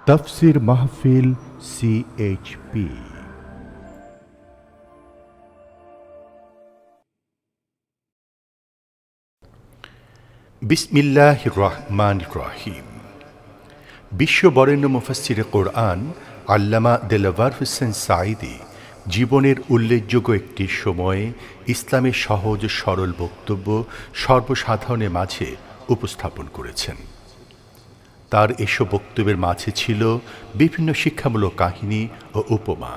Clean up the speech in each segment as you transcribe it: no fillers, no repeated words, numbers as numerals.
তাফসীর মাহফিল CHP। বিসমিল্লাহির রহমানির রহিম। বিশ্ববরেণ্য মুফাসসিরে কোরআন আল্লামা দেলাওয়ার হোসেন সাঈদী জীবনের উল্লেখযোগ্য একটি সময়ে ইসলামের সহজ সরল বক্তব্য সর্বসাধারণের মাঝে উপস্থাপন করেছেন। তার এসব বক্তব্যের মাঝে ছিল বিভিন্ন শিক্ষামূলক কাহিনী ও উপমা।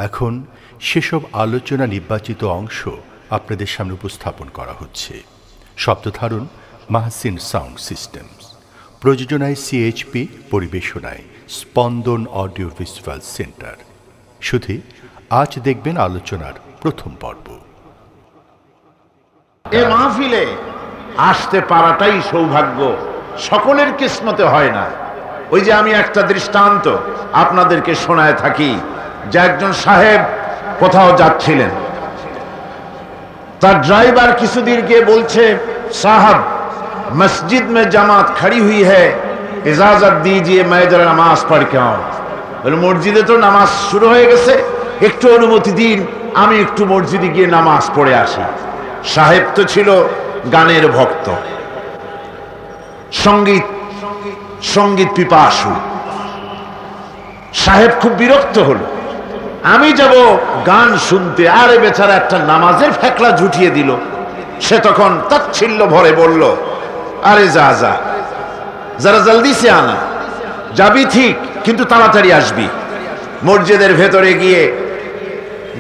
এখন সেসব আলোচনা নির্বাচিত অংশ আপনাদের সামনে উপস্থাপন করা হচ্ছে। শব্দধারণ মাহসিন সাউন্ড সিস্টেমস, প্রযোজনায় CHP, পরিবেশনায় স্পন্দন অডিও ভিজুয়াল সেন্টার। শুধু আজ দেখবেন আলোচনার প্রথম পর্ব। এ মাহফিলে আসতে পারাটাই সৌভাগ্য, সকলের কিসমতে হয় না। ওই যে আমি একটা দৃষ্টান্ত আপনাদেরকে শোনায় থাকি, যে একজন সাহেব কোথাও যাচ্ছিলেন, তার ড্রাইভার কিছুদিন গিয়ে বলছে, সাহাব মসজিদ মে জামাত খড়ি হুই হ্যায়, ইজাজত দিজিয়ে मैं जरा নামাজ পড় কে আউঁ। বলে মসজিদে তো নামাজ শুরু হয়ে গেছে, একটু অনুমতি দিন, আমি একটু মসজিদে গিয়ে নামাজ পড়ে আসি। সাহেব তো ছিল গানের ভক্ত, সঙ্গীত পিপাসু। সাহেব খুব বিরক্ত হলো, আমি যাব গান শুনতে, আরে বেচারা একটা নামাজের ফেকলা জুটিয়ে দিল। সে তখন তাচ্ছিল্য ভরে বলল, আরে যা যা, যারা জলদি সে আনা, যাবি ঠিক কিন্তু তাড়াতাড়ি আসবি। মসজিদের ভেতরে গিয়ে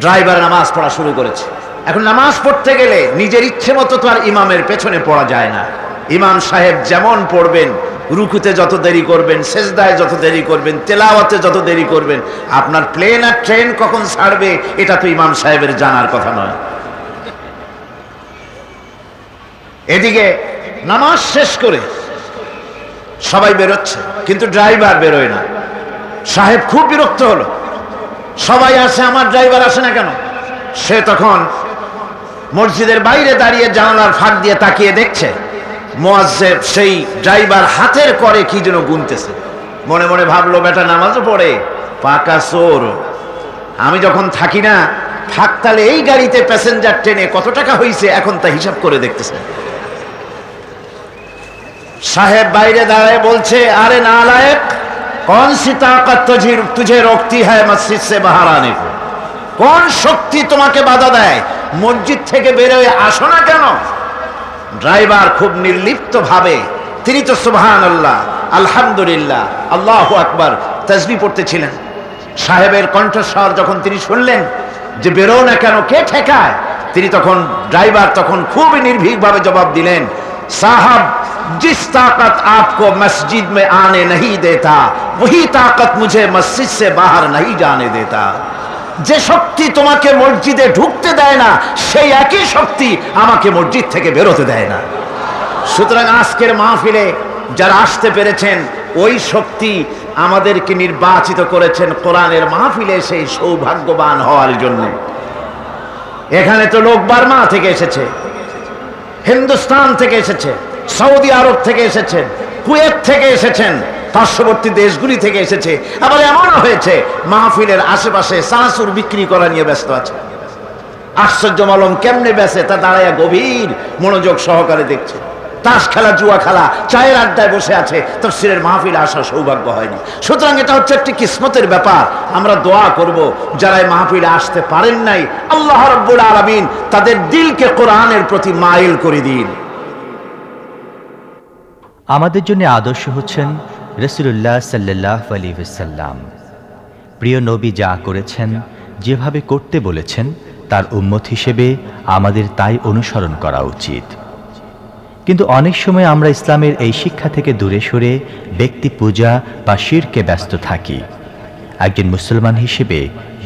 ড্রাইভার নামাজ পড়া শুরু করেছে। এখন নামাজ পড়তে গেলে নিজের ইচ্ছে মতো তো আর ইমামের পেছনে পড়া যায় না। ইমাম সাহেব যেমন পড়বেন, রুকুতে যত দেরি করবেন, সেজদায় যত দেরি করবেন, তেলাওয়াতে যত দেরি করবেন, আপনার প্লেন আর ট্রেন কখন ছাড়বে এটা তো ইমাম সাহেবের জানার কথা নয়। এদিকে নামাজ শেষ করে সবাই বেরোচ্ছে, কিন্তু ড্রাইভার বেরোয় না। সাহেব খুব বিরক্ত হলো, সবাই আসে, আমার ড্রাইভার আসে না কেন? সে তখন মসজিদের বাইরে দাঁড়িয়ে জানালার ফাঁক দিয়ে তাকিয়ে দেখছে মুয়াজ্জিন সেই ড্রাইভার হাতের করে কি যেন গুনতেছে। মনে মনে ভাবলো, বেটা নামাজও পড়ে, পাকা চোর। আমি যখন থাকি না, ফাঁকতালে এই গাড়িতে প্যাসেঞ্জার ট্রেনে কত টাকা হয়েছে এখন তা হিসাব করে দেখতেছে। সাহেব বাইরে দাঁড়ায় বলছে, আরে নালায়েক, कौन सी ताकत तुझे रोकती है मस्जिद से बाहर आने को? কোন শক্তি তোমাকে বাধা দেয় মসজিদ থেকে বের হয়ে আসো না কেন? ড্রাইভার খুব নির্লিপ্ত ভাবে, তিনি তো সুবহানাল্লাহ, আলহামদুলিল্লাহ, আল্লাহু আকবার তাসবিহ পড়তেছিলেন। সাহেবের কণ্ঠস্বর যখন তিনি শুনলেন যে বেরো না কেন, কে ঠেকায়, তিনি তখন ড্রাইভার তখন খুবই নির্ভীকভাবে জবাব দিলেন, साहब जिस ताकत आपको मस्जिद में आने नहीं देता वही ताकत मुझे मस्जिद से बाहर नहीं जाने देता। যে শক্তি তোমাকে মসজিদে ঢুকতে দেয় না, সেই একই শক্তি আমাকে মসজিদ থেকে বেরোতে দেয় না। সুতরাং আজকের মাহফিলে যারা আসতে পেরেছেন, ওই শক্তি আমাদেরকে নির্বাচিত করেছেন কোরআনের মাহফিলে সেই সৌভাগ্যবান হওয়ার জন্য। এখানে তো লোক বার্মা থেকে এসেছে, হিন্দুস্তান থেকে এসেছে, সৌদি আরব থেকে এসেছেন, কুয়েত থেকে এসেছেন, পার্শ্ববর্তী দেশগুলি থেকে এসেছে। আবার এমনও হয়েছে মাহফিলের আশেপাশে চানাচুর বিক্রি করা নিয়ে ব্যস্ত আছে। আশ্চর্য মালুম কেমনে বেচে তা দাঁড়ায় গভীর মনোযোগ সহকারে দেখছে। তাস খেলা, জুয়া খেলা, চায়ের আড্ডায় বসে আছে, তাফসীরের মাহফিলে আসার সৌভাগ্য হয়নি। সুতরাং এটা হচ্ছে একটি কিসমতের ব্যাপার। আমরা দোয়া করব যারা এই মাহফিলে আসতে পারেন নাই, আল্লাহ রাব্বুল আলামিন তাদের দিলকে কোরআনের প্রতি মাইল করে দিন। আমাদের জন্য আদর্শ হচ্ছেন রাসূলুল্লাহ সাল্লাল্লাহু আলাইহি ওয়াসাল্লাম। প্রিয় নবী যা করেছেন, যেভাবে করতে বলেছেন, তার উম্মত হিসেবে আমাদের তাই অনুসরণ করা উচিত। কিন্তু অনেক সময় আমরা ইসলামের এই শিক্ষা থেকে দূরে সরে ব্যক্তি পূজা বা শিরকে ব্যস্ত থাকি। একজন মুসলমান হিসেবে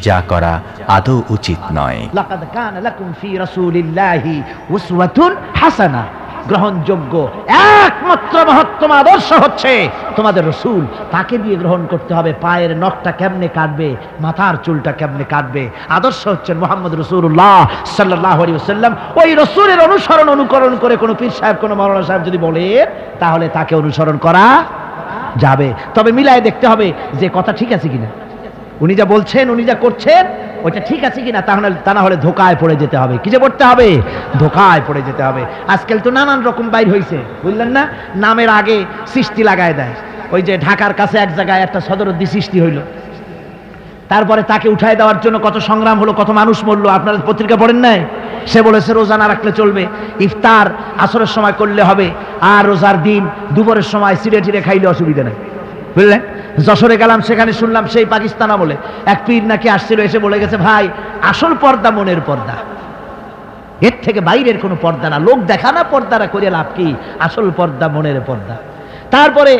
যা করা আদৌ উচিত নয়। লাকাদ কানা লাকুম ফি রাসূলিল্লাহি উসওয়াতুন হাসানা, গ্রহণযোগ্য একমাত্র মহত্তম আদর্শ হচ্ছে তোমাদের রাসূল। তাকে দিয়ে গ্রহণ করতে হবে। পায়ের নখটা কেমনে কাটবে, মাথার চুলটা কেমনে কাটবে, আদর্শ হচ্ছেন মুহাম্মদ রাসূলুল্লাহ সাল্লাল্লাহু আলাইহি ওয়াসাল্লাম। ওই রাসূলের অনুকরণ করে কোনো পীর সাহেব, কোনো মাওলানা সাহেব যদি বলেন, তাহলে তাকে অনুসরণ করা যাবে। তবে মিলায় দেখতে হবে যে কথা ঠিক আছে কিনা, উনি যা বলছেন, উনি যা করছেন ওইটা ঠিক আছে কিনা, তা না হলে ধোকায় পড়ে যেতে হবে। কি যে পড়তে হবে? ধোকায় পড়ে যেতে হবে। আজকাল তো নানান রকম বাইর হয়েছে, বুঝলেন না? নামের আগে সৃষ্টি লাগায় দেয়। ওই যে ঢাকার কাছে এক জায়গায় একটা সদরদ্দি সৃষ্টি হইল, তারপরে তাকে উঠায় দেওয়ার জন্য কত সংগ্রাম হলো, কত মানুষ মরলো। আপনারা পত্রিকা পড়েন নাই? সে বলেছে রোজা না রাখলে চলবে, ইফতার আসরের সময় করলে হবে, আর রোজার দিন দুপুরের সময় সিঁড়ে টিড়ে খাইলে অসুবিধা নেই, বুঝলেন? যশোরে গেলাম, সেখানে শুনলাম সেই পাকিস্তান আমলে এক পীর নাকি আসছিল, এসে বলে গেছে, ভাই আসল পর্দা মনের পর্দা, এর থেকে বাইরের কোনো পর্দা না, লোক দেখা না পর্দারা করে লাভ কি, আসল পর্দা মনের পর্দা। তারপরে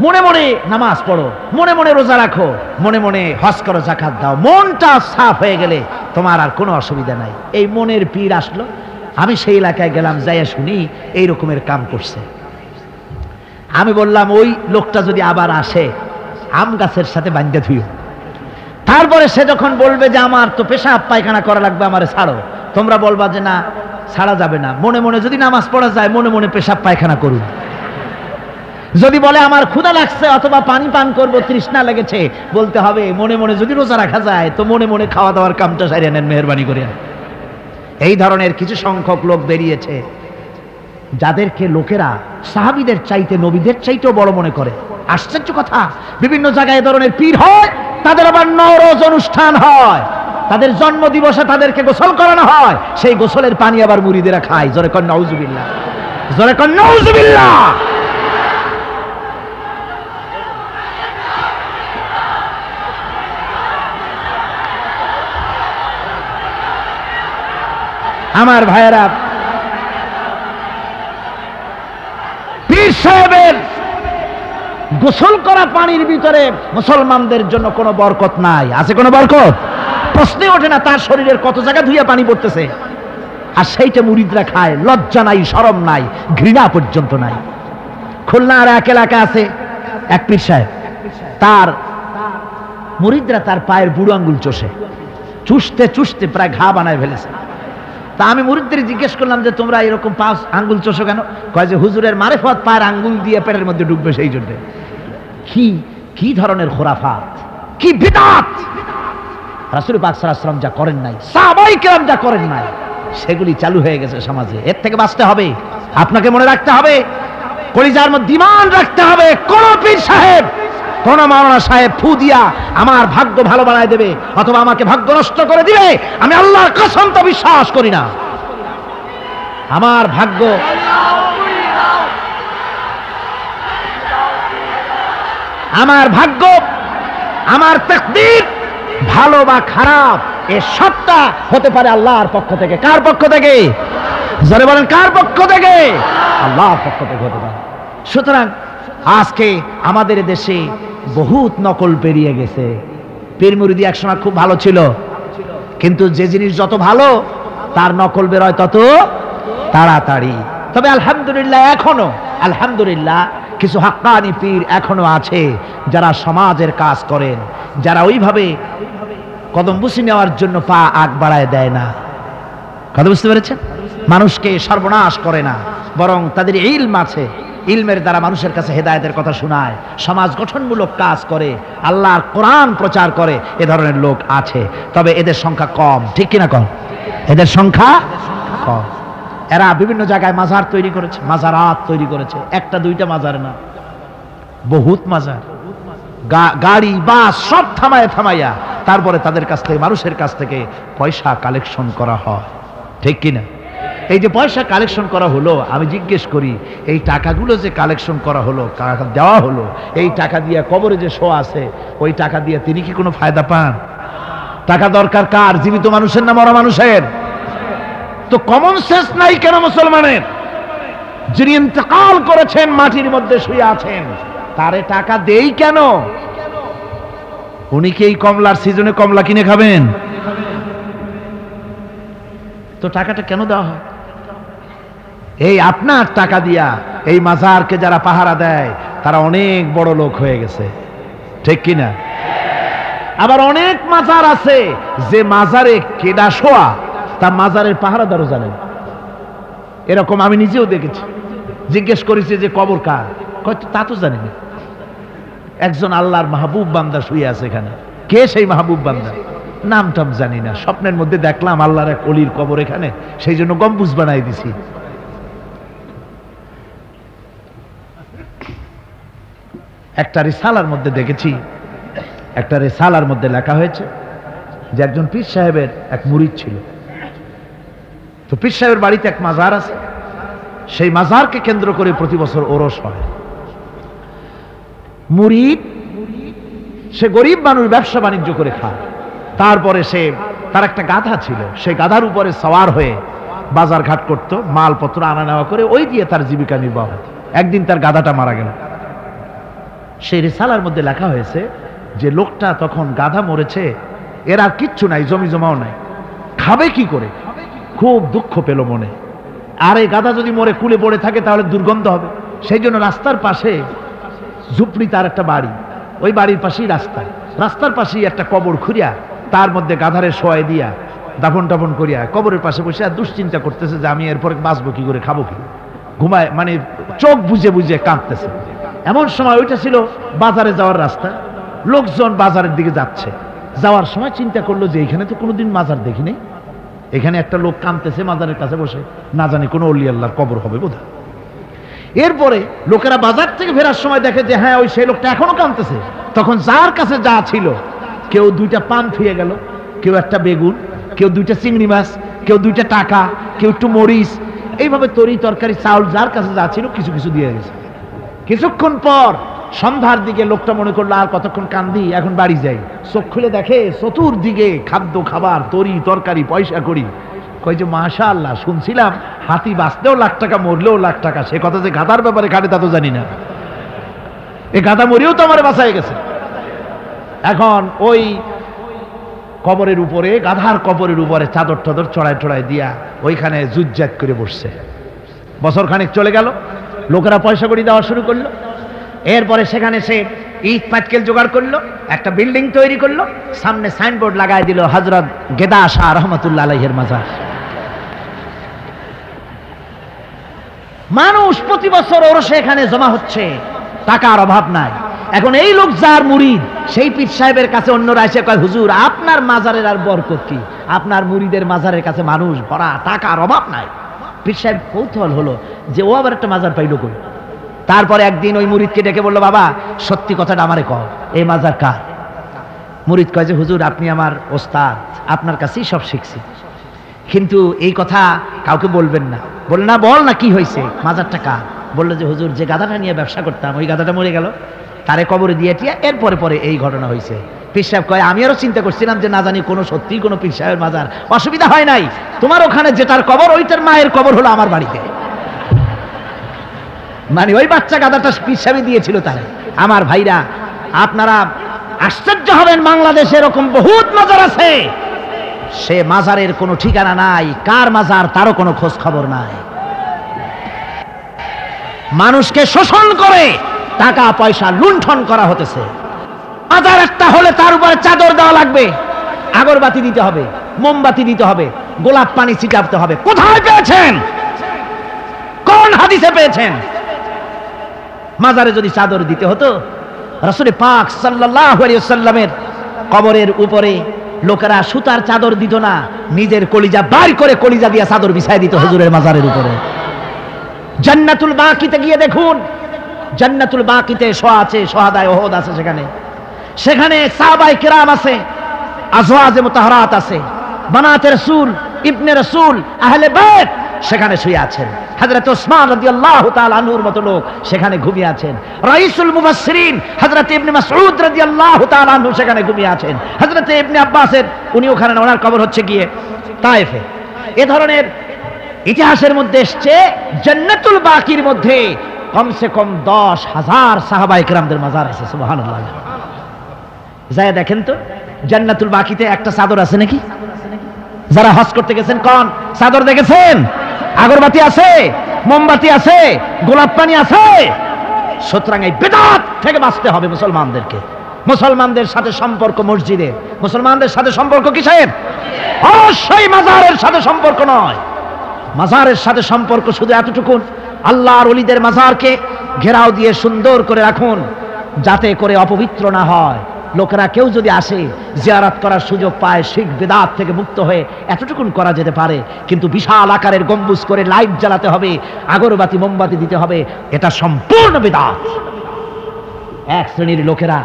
মনে মনে নামাজ পড়ো, মনে মনে রোজা রাখো, মনে মনে হজ করো, যাকাত দাও, মনটা সাফ হয়ে গেলে তোমার আর কোনো অসুবিধা নাই। এই মনের পীর আসলো, আমি সেই এলাকায় গেলাম, যাইয়া শুনি এই রকমের কাম করছে। আমি বললাম, ওই লোকটা যদি আবার আসে আম গাছের সাথে বান্ধা থুইও। তারপরে সে যখন বলবে যে আমার তো পেশাব পায়খানা করা লাগবে, আমারে ছাড়ো, তোমরা বলবা যে না ছাড়া যাবে না। মনে মনে যদি নামাজ পড়া যায়, মনে মনে পেশাব পায়খানা করুন। যদি বলে আমার ক্ষুধা লাগছে অথবা পানি পান করব, তৃষ্ণা লেগেছে, বলতে হবে মনে মনে যদি রোজা রাখা যায় তো মনে মনে খাওয়া দাওয়ার কামটা সারিয়ে নেন, মেহরবানি করে। এই ধরনের কিছু সংখ্যক লোক বেরিয়েছে যাদেরকে লোকেরা সাহাবীদের চাইতে, নবীদের চাইতেও বড় মনে করে। আশ্চর্য কথা, বিভিন্ন জায়গায় এ ধরনের পীর হয়, তাদের আবার নওরোজ অনুষ্ঠান হয়, তাদের জন্ম দিবসে তাদেরকে গোসল করানো হয়, সেই গোসলের পানি আবার মুরিদেরা খায়। জোরে কর নাউজুবিল্লাহ, জোরে কর নাউজুবিল্লাহ। আমার ভাইয়েরা, পীর সাহেবের গোসল করা পানির ভিতরে মুসলমানদের জন্য কোনো বরকত নাই। আছে কোনো বরকত? প্রশ্নে ওঠে না। তার শরীরের কত জায়গা ধুইয়া পানি পড়তেছে, আর সেইটা মুরিদরা খায়। লজ্জা নাই, শরম নাই, ঘৃণা পর্যন্ত নাই। খুলনার এক এলাকা আছে এক পীর সাহেব, তার মুরিদরা তার পায়ের বুড়ো আঙ্গুল চষে, চুষতে চুষতে প্রায় ঘা বানায় ফেলেছে। তা আমি মুরিদদের জিজ্ঞেস করলাম যে তোমরা এরকম পা আঙ্গুল চষো কেন? কয় যে হুজুরের মারেফত পায়ের আঙ্গুল দিয়ে পেটের মধ্যে ঢুকবে, সেই জন্য। কি ধরনের খোরাফাত, কি বিদআত! রাসূল পাক সাল্লাল্লাহু আলাইহি ওয়াসাল্লাম যা করেন নাই, সাহাবায়ে কেরাম যা করেন নাই, সেগুলি চালু হয়ে গেছে সমাজে। এর থেকে বাঁচতে হবে, আপনাকে মনে রাখতে হবে, কলিজার মধ্যে ঈমান রাখতে হবে। কোন পীর সাহেব, কোন মাওলানা সাহেব ফু দিয়া আমার ভাগ্য ভালো বানায় দেবে অথবা আমাকে ভাগ্য নষ্ট করে দিবে, আমি আল্লাহর কসম তো বিশ্বাস করি না। আমার ভাগ্য, আমার তাকদীর, ভালো বা খারাপ, এ সবটা হতে পারে আল্লাহর পক্ষ থেকে। কার পক্ষ থেকে? জোরে বলেন, কার পক্ষ থেকে? আল্লাহর পক্ষ থেকে হতে পারে। সুতরাং আজকে আমাদের দেশে বহুত নকল পেরিয়ে গেছে। পীর মুরিদি একসময় খুব ভালো ছিল, কিন্তু যে জিনিস যত ভালো তার নকল বেরোয় তত তাড়াতাড়ি। তবে আলহামদুলিল্লাহ, আলহামদুলিল্লাহ কিছু হাক্কানি পীর এখনো আছে যারা সমাজের কাজ করেন, যারা ওইভাবে কদম বুসি নেওয়ার জন্য পা আগ বাড়ায় দেয় না। কথা বুঝতে পেরেছেন? মানুষকে সর্বনাশ করে না, বরং তাদের ইলম আছে, ইলমের দ্বারা মানুষের কাছে হেদায়েতের কথা শোনায়, সমাজ গঠনমূলক কাজ করে, আল্লাহর কোরআন প্রচার করে। এ ধরনের লোক আছে, তবে এদের সংখ্যা কম। ঠিক কিনা কম? এদের সংখ্যা কম। এরা বিভিন্ন জায়গায় মাজার তৈরি করেছে, মাজারাত তৈরি করেছে। একটা দুইটা মাজার না, বহুত মাজার, গাড়ি বাস সব থামাইয়া তারপরে তাদের কাছ থেকে, মানুষের কাছ থেকে পয়সা কালেকশন করা হয়। ঠিক কিনা? এই যে পয়সা কালেকশন করা হলো, আমি জিজ্ঞেস করি এই টাকাগুলো যে কালেকশন করা হলো, দেওয়া হলো, এই টাকা দিয়ে কবরে যে শো আছে, ওই টাকা দিয়ে তিনি কি কোনো ফায়দা পান? টাকা দরকার কার? জীবিত মানুষের না মরা মানুষের? তো কমন সেন্স নাই কেন মুসলমানের? যিনি ইন্তেকাল করেছেন, মাটির মধ্যে শুয়ে আছেন, তারে টাকা দেই কেন? উনি কি এই কমলার সিজনে কমলা কিনে খাবেন? তো টাকাটা কেন দেওয়া হয়? এই আপনার টাকা দিয়া এই মাজারকে যারা পাহারা দেয় তারা অনেক বড় লোক হয়ে গেছে। ঠিক কিনা? আবার অনেক মাজার আছে যে মাজারে কেডা শোয়া তা মাজারের পাহারাদারও জানেন। এরকম আমি নিজেও দেখেছি। জিজ্ঞেস করেছি যে কবর কার, তা তো জানি না। একজন আল্লাহর মাহবুব বান্দা শুয়ে আছে এখানে। কে সেই মাহবুব বান্দা? নাম টাম জানি না, স্বপ্নের মধ্যে দেখলাম আল্লাহর এক অলির কবর এখানে, সেই জন্য গম্বুজ বানাই দিছি। একটা রিসালার মধ্যে দেখেছি, একটা রিসালার মধ্যে লেখা হয়েছে যে একজন পীর সাহেবের এক মুরিদ ছিল। তো পীর সাহেবের বাড়িতে এক মাজার আছে, সেই মাজারকে কেন্দ্র করে প্রতি বছর ওরস হয়। মুরিদ সে গরিব মানুষ, ব্যবসা বাণিজ্য করে খায়। তারপরে সে তার একটা গাধা ছিল, সেই গাধার উপরে সওয়ার হয়ে বাজার ঘাট করতো, মালপত্র আনা নেওয়া করে ওই দিয়ে তার জীবিকা নির্বাহ হতো। একদিন তার গাধাটা মারা গেল। সেই রিসালার মধ্যে লেখা হয়েছে যে লোকটা তখন গাধা মরেছে, এর আর কিচ্ছু নাই, জমি জমাও নাই, খাবে কি করে, খুব দুঃখ পেল মনে। আর এই গাধা যদি মরে কুলে পড়ে থাকে তাহলে দুর্গন্ধ হবে। সেই জন্য রাস্তার পাশে ঝুপড়ি, তার একটা বাড়ি, ওই বাড়ির পাশেই রাস্তা, রাস্তার পাশেই একটা কবর খুঁড়িয়া তার মধ্যে গাধারে শোয়াই দিয়া দাফন টাফন করিয়া কবরের পাশে বসে আর দুশ্চিন্তা করতেছে যে আমি এরপরে বাঁচবো কি করে, খাবো কি, ঘুমায়, মানে চোখ বুঝে বুঝে কাঁদতেছে। এমন সময় ওইটা ছিল বাজারে যাওয়ার রাস্তা, লোকজন বাজারের দিকে যাচ্ছে। যাওয়ার সময় চিন্তা করলো যে এখানে তো কোনোদিন মাজার দেখিনি, এখানে একটা লোক কাঁদতেছে মাজারের কাছে বসে, না জানি কোনো অলি আল্লাহর কবর হবে বোধহয়। এরপরে লোকেরা বাজার থেকে ফেরার সময় দেখে যে হ্যাঁ ওই সেই লোকটা এখনো কাঁদতেছে। তখন যার কাছে যা ছিল, কেউ 2টা পান ফিরে গেল, কেউ একটা বেগুন, কেউ 2টা চিংড়ি মাছ, কেউ 2টা টাকা, কেউ একটু মরিচ, এইভাবে তরি তরকারি চাউল যার কাছে যা ছিল কিছু কিছু দিয়ে গেছে। কিছুক্ষণ পর সন্ধ্যার দিকে লোকটা মনে করলো আর কতক্ষণ কান্দি, এখন বাড়ি যাই। চোখ খুলে দেখে চতুর্দিকে খাদ্য খাবার, তরি তরকারি, পয়সা করি। কই যে মাশাআল্লাহ, শুনছিলাম হাতি বাঁচতেও লাখ টাকা, মরলেও লাখ টাকা, সে কথা যে গাধার ব্যাপারে খাটে তা তো জানি না। এই গাধা মরিও তো আমার বাঁচায় গেছে। এখন ওই কবরের উপরে, গাধার কবরের উপরে চাদর টাদর চড়ায় টড়ায় দিয়া ওইখানে জুজ্জাত করে বসছে। বছর খানিক চলে গেল, লোকেরা পয়সা করি দেওয়া শুরু করলো। এরপরে সেখানে সে ইট পাটকেল জোগাড় করলো, একটা বিল্ডিং তৈরি করলো, সামনে সাইনবোর্ড লাগাই দিল হযরত গেদা শাহ রহমাতুল্লাহ আলাইহির মাজার। মানুষ প্রতি বছর ওরসে এখানে জমা হচ্ছে, টাকার অভাব নাই। এখন এই লোক যার মুরিদ, সেই পীর সাহেবের কাছে অন্যরা এসে কয় হুজুর আপনার মাজারের আর বরকত কি, আপনার মুরিদের মাজারের কাছে মানুষ ভরা, টাকার অভাব নাই। পীর সাহেব কৌতূহল হলো যে ও আবার একটা মাজার পাইল কই। তারপরে একদিন ওই মুরিদকে ডেকে বললো বাবা সত্যি কথাটা আমারে কও, এই মাজার কার? মুরিদ কয় যে হুজুর আপনি আমার ওস্তাদ, আপনার কাছেই সব শিখছি, কিন্তু এই কথা কাউকে বলবেন না। বলল না, বল না কি হয়েছে, মাজারটা কার? বললো যে হুজুর যে গাধাটা নিয়ে ব্যবসা করতাম ওই গাধাটা মরে গেল, তারে কবরে দিয়ে টিয়া এরপরে পরে এই ঘটনা হয়েছে। পীর সাহেব কয় আমি আরো চিন্তা করছিলাম যে না জানি কোনো সত্যি কোনো পীর সাহেবের মাজার, অসুবিধা হয় নাই, তোমার ওখানে যেটার কবর ওইটার মায়ের কবর হলো আমার বাড়িতে। মানে ওই বাচ্চা গাধাটা পীর সাহেব দিয়েছিল তারে। আমার ভাইরা আপনারা আশ্চর্য হবেন, বাংলাদেশে এরকম বহুত মাজার আছে, সে মাজারের কোনো ঠিকানা নাই, কার মাজার তারও কোনো খোঁজ খবর নাই। মানুষকে শোষণ করে টাকা পয়সা লুণ্ঠন করা হতেছে। মাজার একটা হলে তার উপরে চাদর দেওয়া লাগবে, আগরবাতি দিতে হবে, মোমবাতি দিতে হবে, গোলাপ পানি ছিটাতে হবে। কোথায় পেয়েছেন? কোন হাদিসে পেয়েছেন? মাজারে যদি চাদর দিতে হতো, রাসূল পাক সাল্লাল্লাহু আলাইহি ওয়াসাল্লামের কবরের উপরে লোকেরা সুতার চাদর দিত না, নিজের কলিজা বাইর করে কলিজা দিয়ে চাদর বিছায় দিত হুজুরের মাজারের উপরে। জান্নাতুল বাকিতে গিয়ে দেখুন, জান্নাতুল বাকিতে আছে শহাদায়ে উহুদ আছে, সেখানে সাহাবায়ে কেরাম আছে, আজওয়াজে মুতাহহারাত আছে, বানাতে রাসূল, ইবনে রাসূল, আহলে বাইত সেখানে শুয়ে আছেন। হযরত ওসমান রাদিয়াল্লাহু তাআলা আনহুর মতো লোক সেখানে ঘুমিয়ে আছেন। রাইসুল মুফাসসিরিন হযরত ইবনে মাসউদ রাদিয়াল্লাহু তাআলা আনহু সেখানে ঘুমিয়ে আছেন। হযরত ইবনে আব্বাসের উনি ওখানে, ওনার কবর হচ্ছে গিয়ে তায়েফে। এ ধরনের ইতিহাসের মধ্যে এসছে জান্নাতুল বাকির মধ্যে কমসে কম 10,000 সাহাবায়ে কেরামদের মাজার আছে। সুবহানাল্লাহ। যায় দেখেন তো জান্নাতুল বাকিতে একটা চাদর আছে নাকি? যারা হজ করতে গেছেন কোন চাদর দেখেছেন? আগরবাতি আছে, মোমবাতি আছে, গোলাপ পানি আছে। সুতরাং এই বিদআত থেকে বাঁচতে হবে মুসলমানদেরকে। মুসলমানদের সাথে সম্পর্ক মসজিদে, মুসলমানদের সাথে সম্পর্ক কিসের? অবশ্যই মাজারের সাথে সম্পর্ক নয়। মাজারের সাথে সম্পর্ক শুধু এতটুকু, আল্লাহর ওলিদের মাজারকে ঘেরাও দিয়ে সুন্দর করে রাখুন, যাতে করে অপবিত্র না হয়। লোকেরা কেউ যদি আসে জিয়ারত করার সুযোগ পায়, শিরক বিদআত থেকে মুক্ত হয়ে এতটুকুন করা যেতে পারে, কিন্তু বিশাল আকারের গম্বুজ করে লাইট জ্বালাতে হবে, আগরবাতি মোমবাতি দিতে হবে, এটা সম্পূর্ণ বিদআত। এক শ্রেণীর লোকেরা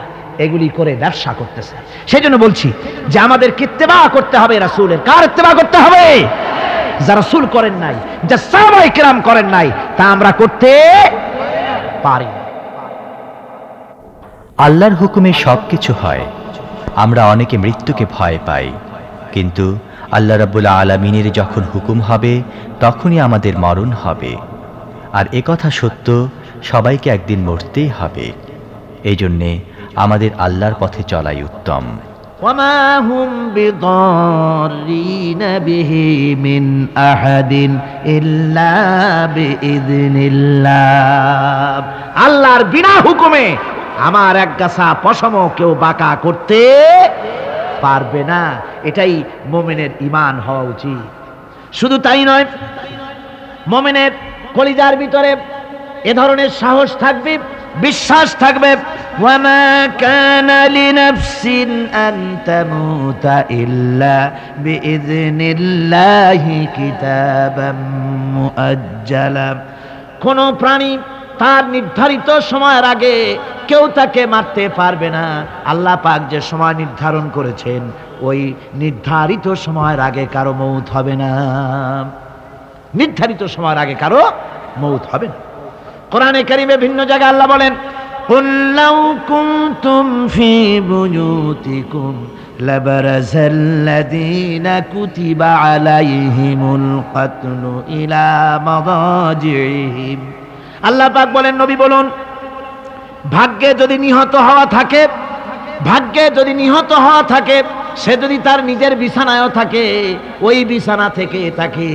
এগুলি করে ব্যবসা করতেছে। সেই জন্য বলছি যে আমাদের ইত্তেবা করতে হবে রাসূলের। কার ইত্তেবা করতে হবে? যারা রাসূল করেন নাই, যা সাহাবায়ে কেরাম করেন নাই, তা আমরা করতে পারি। আল্লাহর হুকুমে সবকিছু হয়। আমরা অনেকে মৃত্যুকে ভয় পাই, কিন্তু আল্লাহ রাব্বুল আলামিনের যখন হুকুম হবে তখনই আমাদের মরণ হবে। আর একথা সত্য, সবাইকে একদিন মরতেই হবে। এই জন্যে আমাদের আল্লাহর পথে চলাই উত্তম। ওয়ামা হুম বিদাররিনা বিহি মিন আহাদিন ইল্লা বিইذনিল্লাহ। আল্লাহর বিনা হুকুমে আমার এক গাছা পশম কেউ বাঁকা করতে পারবে না। এটাই মুমিনের ঈমান হওয়া উচিত। শুধু তাই নয়, মুমিনের কলিজার ভিতরে এ ধরনের সাহস থাকবে, বিশ্বাস থাকবে। ওয়ামা কানা লিনাফসিন আন তামুতা ইল্লা বিইذনিল্লাহি কিতাবাম মুআজ্জালা। কোন প্রাণী তার নির্ধারিত সময়ের আগে কেউ তাকে মারতে পারবে না। আল্লাহ পাক যে সময় নির্ধারণ করেছেন, ওই নির্ধারিত সময়ের আগে কারো মৌত হবে না। নির্ধারিত সময়ের আগে কারো মৌত হবে না। কোরআনে কারীমে ভিন্ন জায়গায় আল্লাহ বলেন, কুল লাউ কুনতুম ফি বুয়ুতিকুম লাবারাযাল্লাযীনা কুতিবা আলাইহিমুল কাতলু ইলা মাদাজিহিম। আল্লাহ পাক বলেন, নবী বলুন, ভাগ্যে যদি নিহত হওয়া থাকে, ভাগ্যে যদি নিহত হওয়া থাকে, সে যদি তার নিজের বিছানায়ও থাকে, ওই বিছানা থেকে তাকে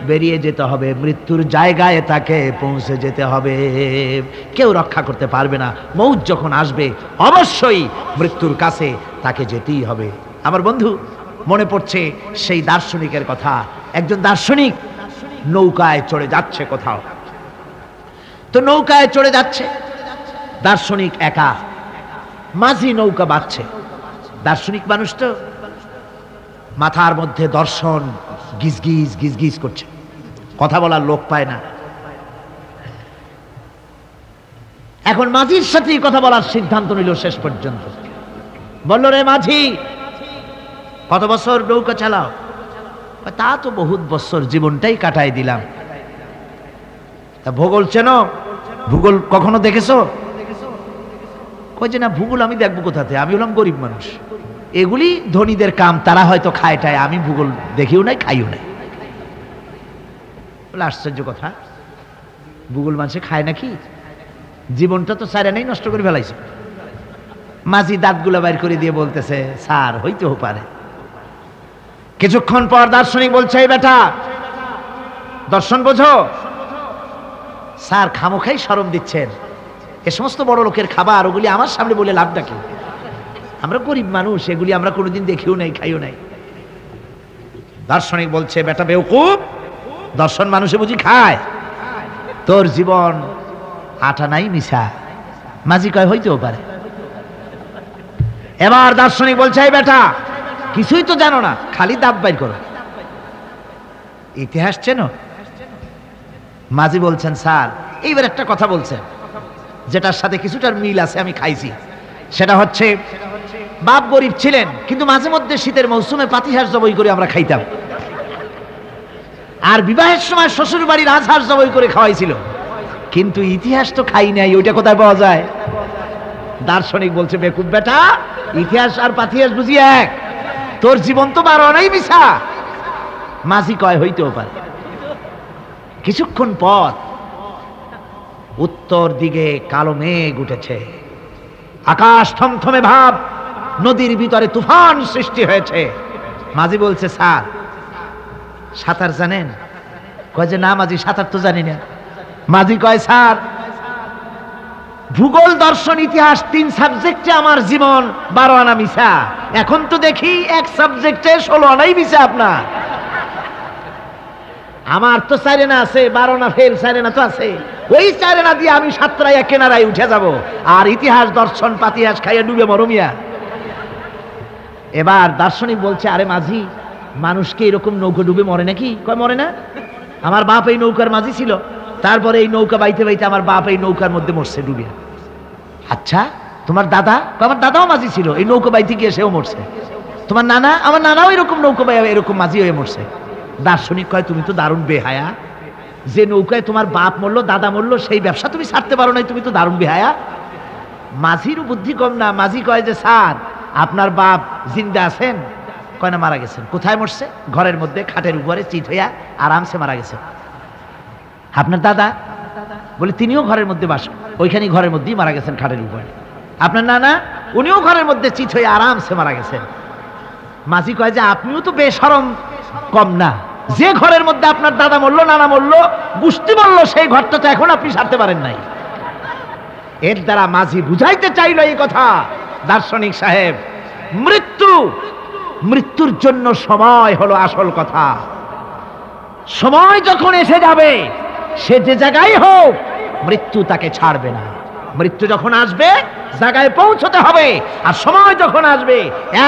বেরিয়ে যেতে হবে, মৃত্যুর জায়গায় তাকে পৌঁছে যেতে হবে। কেউ রক্ষা করতে পারবে না। মৌত যখন আসবে অবশ্যই মৃত্যুর কাছে তাকে যেতেই হবে। আমার বন্ধু, মনে পড়ছে সেই দার্শনিকের কথা। একজন দার্শনিক নৌকায় চড়ে যাচ্ছে কোথাও, তো নৌকায় চড়ে যাচ্ছে, দার্শনিক একা, মাঝি নৌকা বাঁধছে। দার্শনিক মানুষ তো, মাথার মধ্যে দর্শন গিজগিজ গিজগিজ করছে, কথা বলার লোক পায় না। এখন মাঝির সাথেই কথা বলার সিদ্ধান্ত নিল। শেষ পর্যন্ত বলল, রে মাঝি, কত বছর নৌকা চালাও? তা তো বহুত বছর, জীবনটাই কাটাই দিলাম। তা ভূগোল চেনো? ভূগোল কখনো দেখেছো? কই যে না, ভূগোল আমি দেখবো কোথাতে, আমি হলাম গরিব মানুষ, এগুলি ধনীদের কাম, তারা হয়তো খায় টায়, আমি ভূগোল দেখিও নাই, খাইও নাই। বলে আশ্চর্য কথা, ভূগোল মানুষে খায় নাকি? জীবনটা তো সারা নেই, নষ্ট করে ফেলাইছে। মাঝি দাঁতগুলো বাইর করে দিয়ে বলতেছে, স্যার হইতেও পারে। কিছুক্ষণ পর দার্শনিক বলছে, এই বেটা, দর্শন বোঝো? স্যার খামোখাই শরম দিচ্ছেন, এ সমস্ত বড় লোকের খাবার, ওগুলি আমার সামনে বলে লাভটা কি? আমরা গরিব মানুষ, এগুলি আমরা কোনোদিন দেখিও নাই, খাইও নাই। দার্শনিক বলছে, বেটা বেওকুফ, দর্শন মানুষে বুঝি খায়? তোর জীবন আটা নাই মিশা। মাঝি কয়, হইতেও পারে। এবার দার্শনিক বলছে, এই বেটা, কিছুই তো জানো না, খালি দাঁত বাইর করো, ইতিহাস চেনো? মাঝি বলছেন, স্যার এইবার একটা কথা বলছেন যেটার সাথে কিছুটার মিল আছে, আমি খাইছি। সেটা হচ্ছে, বাপ গরিব ছিলেন, কিন্তু মাঝে মধ্যে শীতের মৌসুমে পাতিহাঁস জবাই করে আমরা খাইতাম, আর বিবাহের সময় শ্বশুর বাড়ির রাজহাঁস জবাই করে খাওয়াইছিল, কিন্তু ইতিহাস তো খাই নাই, ওইটা কোথায় পাওয়া যায়? দার্শনিক বলছে, বেকুব বেটা, ইতিহাস আর পাতিহাঁস বুঝি এক? তোর জীবন তো 12 আনাই মিশা। মাঝি কয়, হইতেও পারে। কিছুক্ষণ পর উত্তর দিকে কালো মেঘ উঠেছে, আকাশ থমথমে ভাব, নদীর ভিতরে তুফান সৃষ্টি হয়েছে। মাঝি বলছে, স্যার সাঁতার জানেন? কয় যে না মাঝি, সাঁতার তো জানি না। মাঝি কয়, স্যার ভূগোল, দর্শন, ইতিহাস 3 সাবজেক্টে আমার জীবন 12 আনা মিশা, এখন তো দেখি এক সাবজেক্টে 16 আনাই মিশা আপনার। আমার তো চারেনা আছে, 12 না ফেল চারেনা তো আছে, ওই চারেনা দিয়ে আমি সাতরাইয়া কেনারায় উঠে যাব, আর ইতিহাস দর্শন পাতিহাস খাইয়া ডুবে মরমিয়া। এবার দার্শনিক বলছে, আরে মাঝি, মানুষকে এরকম নৌকা ডুবে মরে নাকি? কয় মরে না, আমার বাপ এই নৌকার মাঝি ছিল, তারপরে এই নৌকা বাইতে বাইতে আমার বাপ এই নৌকার মধ্যে মরছে ডুবে। আচ্ছা তোমার দাদা? আমার দাদাও মাঝি ছিল, এই নৌকা বাইতে গিয়ে সেও মরছে। তোমার নানা? আমার নানাও এরকম নৌকা বাই এরকম মাঝি হয়ে মরছে। দার্শনিক কয়, তুমি তো দারুণ বেহায়া, যে নৌকায় তোমার বাপ মরলো দাদা মরলো সেই ব্যবসা তুমি ছাড়তে পারো নাই, তুমি তো দারুণ বেহায়া। মাঝির বুদ্ধি কম না। মাঝি কয় যে স্যার আপনার বাপ জিন্দা আছেন? কয় না, মারা গেছেন। কোথায় মরছে? ঘরের মধ্যে খাটের উপরে চিত হইয়া আরামসে মারা গেছে। আপনার দাদা? বলে তিনিও ঘরের মধ্যে বাস, ওইখানে ঘরের মধ্যেই মারা গেছেন খাটের উপরে। আপনার নানা? উনিও ঘরের মধ্যে চিত হয়ে আরামসে মারা গেছেন। মাঝি কয় যে আপনিও তো বেশরম কম না, যে ঘরের মধ্যে আপনার দাদা মরলো নানা মরলো গুষ্টি মরলো সেই ঘরটা তো এখন আপনি সারতে পারেন নাই। এর দ্বারা মাঝি বুঝাইতে চাইল এই কথা, দার্শনিক সাহেব, মৃত্যুর জন্য সময় হলো আসল কথা। সময় যখন এসে যাবে, সে যে জায়গায় হোক মৃত্যু তাকে ছাড়বে না। মৃত্যু যখন আসবে জায়গায় পৌঁছতে হবে, আর সময় যখন আসবে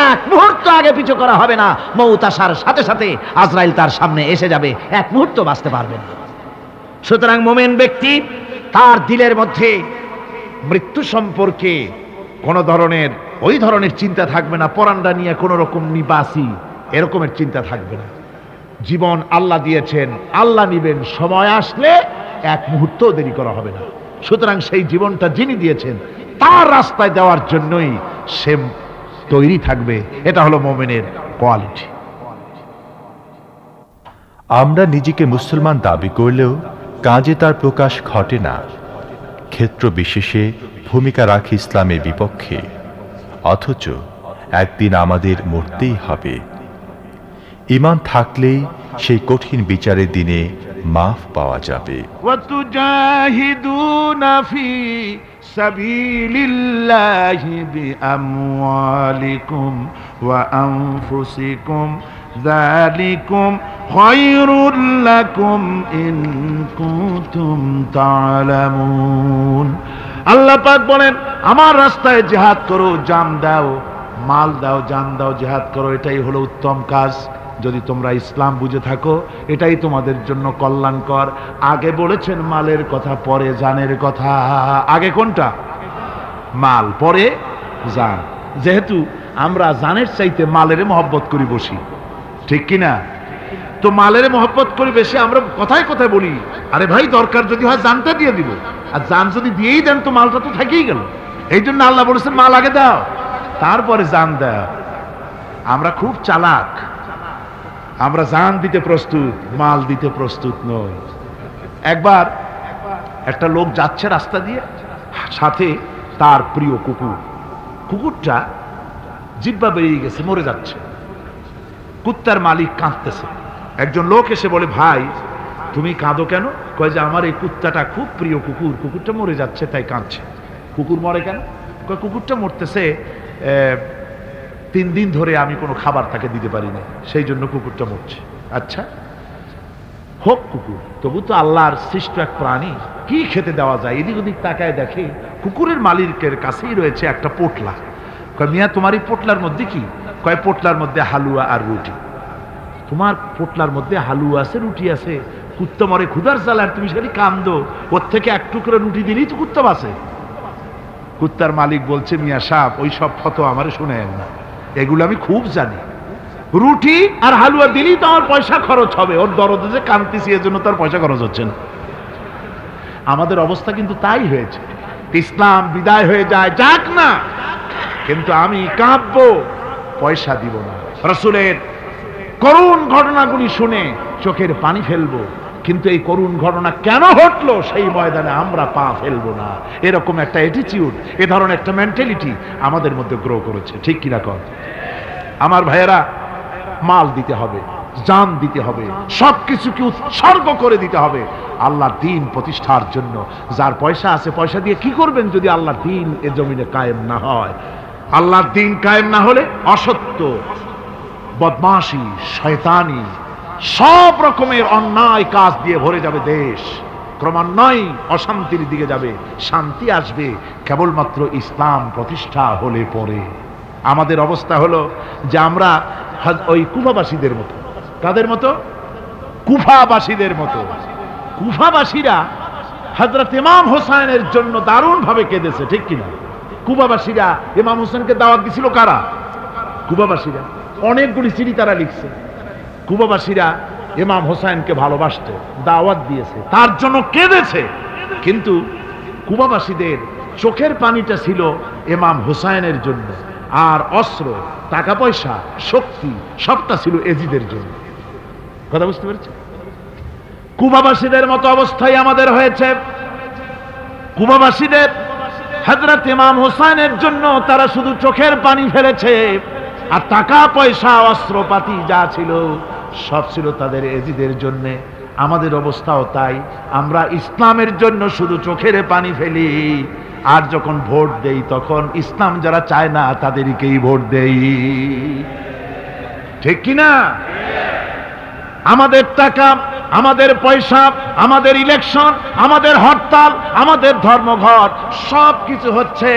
এক মুহূর্ত আগে পিছু করা হবে না। মউত আসার সাথে সাথে আজরাইল তার সামনে এসে যাবে, এক মুহূর্ত বাঁচতে পারবে না। সুতরাং মুমিন ব্যক্তি তার দিলের মধ্যে মৃত্যু সম্পর্কে কোন ধরনের ওই ধরনের চিন্তা থাকবে না, পরান্ডা নিয়ে কোন রকম নিবাসী এরকমের চিন্তা থাকবে না। জীবন আল্লাহ দিয়েছেন, আল্লাহ নিবেন, সময় আসলে এক মুহূর্ত দেরি করা হবে না। সুতরাং সেই জীবনটা যিনি দিয়েছেন তার রাস্তায় দেওয়ার জন্যই সে তৈরি থাকবে। এটা হলো মুমিনের কোয়ালিটি। আমরা নিজেকে মুসলমান দাবি করলেও কাজে তার প্রকাশ ঘটে না। ক্ষেত্র বিশেষে ভূমিকা রাখি ইসলামের বিপক্ষে, অথচ একদিন আমাদের মরতেই হবে। ঈমান থাকলেই সেই কঠিন বিচারের দিনে মাফ পাওয়া যাবে। ওয়াতুজাহিদুনা ফি সাবিলিল্লাহি বিআমওয়ালিকুম ওয়া আনফুসিকুম যালিকুম খায়রুল লাকুম ইন কুনতুম তা'লামুন। আল্লাহ পাক বলেন, আমার রাস্তায় জিহাদ করো, জান দাও, মাল দাও, জান দাও, জিহাদ করো, এটাই হলো উত্তম কাজ। যদি তোমরা ইসলাম বুঝে থাকো এটাই তোমাদের জন্য কল্যাণকর। আগে বলেছেন মালের কথা, পরে জানের কথা। আগে কোনটা? মাল, পরে জান। যেহেতু আমরা জানের চাইতে মালের মহব্বত করি বসি, ঠিক কিনা? তো মালের মহব্বত করি বেশি, আমরা কথায় কথায় বলি আরে ভাই দরকার যদি হয় জানটা দিয়ে দিব, আর জান যদি দিয়েই দেন তো মালটা তো থেকেই গেল। এই জন্য আল্লাহ বলেছেন মাল আগে দাও তারপরে জান দাও। আমরা খুব চালাক, আমরা জান দিতে প্রস্তুত, মাল দিতে প্রস্তুত নই। একবার একটা লোক যাচ্ছে রাস্তা দিয়ে, সাথে তার প্রিয় কুকুর। কুকুরটা জিহ্বা বেরিয়ে গেছে, মরে যাচ্ছে। কুত্তার মালিক কাঁদতেছে। একজন লোক এসে বলে, ভাই তুমি কাঁদো কেন? কয় যে আমার এই কুত্তাটা খুব প্রিয় কুকুর, কুকুরটা মরে যাচ্ছে তাই কাঁদছে। কুকুর মরে কেন? কয় কুকুরটা মরতেছে 3 দিন ধরে আমি কোনো খাবার তাকে দিতে পারি না, সেই জন্য কুকুরটা মরছে। আচ্ছা হোক কুকুর, তবু তো আল্লাহর সৃষ্ট এক প্রাণী, কি খেতে দেওয়া যায়? এদিক ওদিক তাকায় দেখে কুকুরের মালিকের কাছেই রয়েছে একটা পোটলা। কয় মিয়া তোমার এই পোটলার মধ্যে কি? কয় পোটলার মধ্যে হালুয়া আর রুটি। তোমার পোটলার মধ্যে হালুয়া আছে, রুটি আছে, কুত্তা মরে ক্ষুধার জ্বালায় তুমি সেখানে কান্দো, ওর থেকে এক টুকরো রুটি দিলেই তো কুত্তা বাঁচে। কুত্তার মালিক বলছে, মিয়া সাহেব ওই সব ফতো আমারে শুনেন না, এগুলো আমি খুব জানি। রুটি আর হালুয়া দিলেই তো আমার পয়সা খরচ হবে, ওর দরদে যে কান্তিছি এর জন্য তার পয়সা খরচ হচ্ছে না। আমাদের অবস্থা কিন্তু তাই হয়েছে। ইসলাম বিদায় হয়ে যায়, যাক না, কিন্তু আমি কাঁদবো, পয়সা দিব না। রাসূলের করুণ ঘটনাগুলি শুনে চোখের পানি ফেলবো, কিন্তু এই করুণ ঘটনা কেন ঘটলো সেই ময়দানে আমরা পা ফেলবো না। এরকম একটা অ্যাটিটিউড, এ ধরনের একটা মেন্টালিটি আমাদের মধ্যে গ্রো করেছে, ঠিক কিনা কর? আমার ভাইয়েরা, মাল দিতে হবে, জান দিতে হবে, সবকিছুকে উৎসর্গ করে দিতে হবে আল্লাহর দ্বীন প্রতিষ্ঠার জন্য। যার পয়সা আছে, পয়সা দিয়ে কি করবেন যদি আল্লাহর দ্বীন এ জমিনে কায়েম না হয়? আল্লাহর দ্বীন কায়েম না হলে অসত্য, বদমাশি, শয়তানি, সব রকমের অন্যায় কাজ দিয়ে ভরে যাবে দেশ, ক্রমান্বয়ে অশান্তির দিকে যাবে, শান্তি আসবে কেবলমাত্র ইসলাম প্রতিষ্ঠা হলে পরে। আমাদের অবস্থা হলো যে আমরা ওই কুফাবাসীদের মতো। কাদের মতো? কুফাবাসীদের মতো। কুফাবাসীরা হযরত ইমাম হোসেনের জন্য দারুণ ভাবে কেঁদেছে, ঠিক কিনা? কুফাবাসীরা ইমাম হোসেনকে দাওয়াত দিছিল কারা? কুফাবাসীরা। অনেকগুলি চিঠি তারা লিখছে। কুফাবাসীরা ইমাম হোসেনকে ভালোবাসত, দাওয়াত দিয়েছে, তার জন্য কেঁদেছে। কিন্তু কুফাবাসীদের চোখের পানিটা ছিল ইমাম হোসেনের জন্য, আর অস্ত্র, টাকা পয়সা, শক্তি সবটা ছিল এজিদের জন্য। কথা বুঝতে পেরেছেন? কুফাবাসীদের মতো অবস্থায় আমাদের হয়েছে। কুফাবাসীদের হযরত ইমাম হোসেনের জন্য তারা শুধু চোখের পানি ফেলেছে, আর টাকা পয়সা অস্ত্রপাতি যা ছিল সব ছিল তাদের এজিদের জন্য। আমাদের অবস্থাও তাই। আমরা ইসলামের জন্য শুধু চোখের পানি ফেলি, আর যখন ভোট দেই তখন ইসলাম যারা চায় না তাদেরকেই ভোট দেই, ঠিক কিনা? আমাদের টাকা, আমাদের পয়সা, আমাদের ইলেকশন, আমাদের হরতাল, আমাদের ধর্মঘট সব কিছু হচ্ছে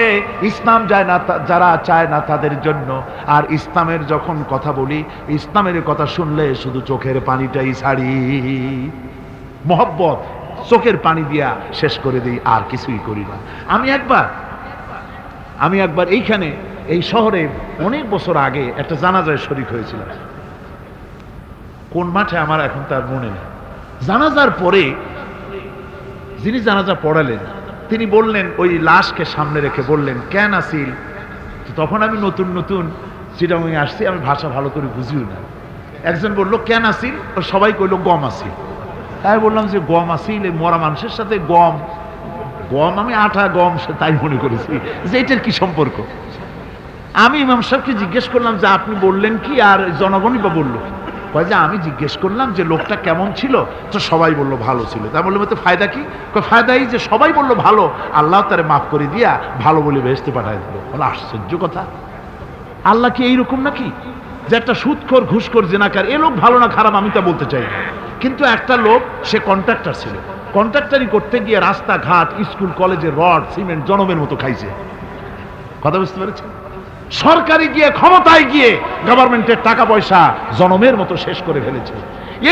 ইসলাম যায় না, যারা চায় না তাদের জন্য। আর ইসলামের যখন কথা বলি, ইসলামের কথা শুনলে শুধু চোখের পানিটাই ছাড়ি, মহব্বত চোখের পানি দিয়া শেষ করে দিই, আর কিছুই করি না। আমি একবার এইখানে এই শহরে অনেক বছর আগে একটা জানাজায় শরীক হয়েছিলাম। কোন মাঠে আমার এখন তার মনে নেই। জানাজার পরে যিনি জানাজা পড়ালেন তিনি বললেন, ওই লাশকে সামনে রেখে বললেন, কেন আসিল? তখন আমি নতুন নতুন চিটাগাঙে আসছি, আমি ভাষা ভালো করে বুঝিও না। একজন বললো কেন আসিল? সবাই কইলো গম আসিল। তাই বললাম যে গম আসিল, এই মরা মানুষের সাথে গম, আমি আটা গম তাই মনে করেছি যে এটার কি সম্পর্ক। আমি ইমাম সাহেবকে জিজ্ঞেস করলাম যে আপনি বললেন কি, আর জনগণই বা বললো? কয় যে আমি জিজ্ঞেস করলাম যে লোকটা কেমন ছিল, তো সবাই বললো ভালো ছিল। তাই বললাম তো ফায়দা কি? ফায়দা এই যে সবাই বললো ভালো, আল্লাহ তারে মাফ করে দিয়া ভালো বলে বেহেশতে পাঠায় দিল। বলে আশ্চর্য কথা, আল্লাহ কি এইরকম নাকি যে একটা সুদখোর, ঘুষখোর, জেনাকার, এ লোক ভালো না খারাপ আমি তা বলতে চাই না, কিন্তু একটা লোক সে কন্ট্রাক্টর ছিল, কন্ট্রাক্টারি করতে গিয়ে রাস্তাঘাট, স্কুল কলেজে রড সিমেন্ট জনমের মতো খাইছে। কথা বুঝতে পেরেছেন? সরকারি গিয়ে, ক্ষমতায় গিয়ে গভর্নমেন্টের টাকা পয়সা জনমের মতো শেষ করে ফেলেছে।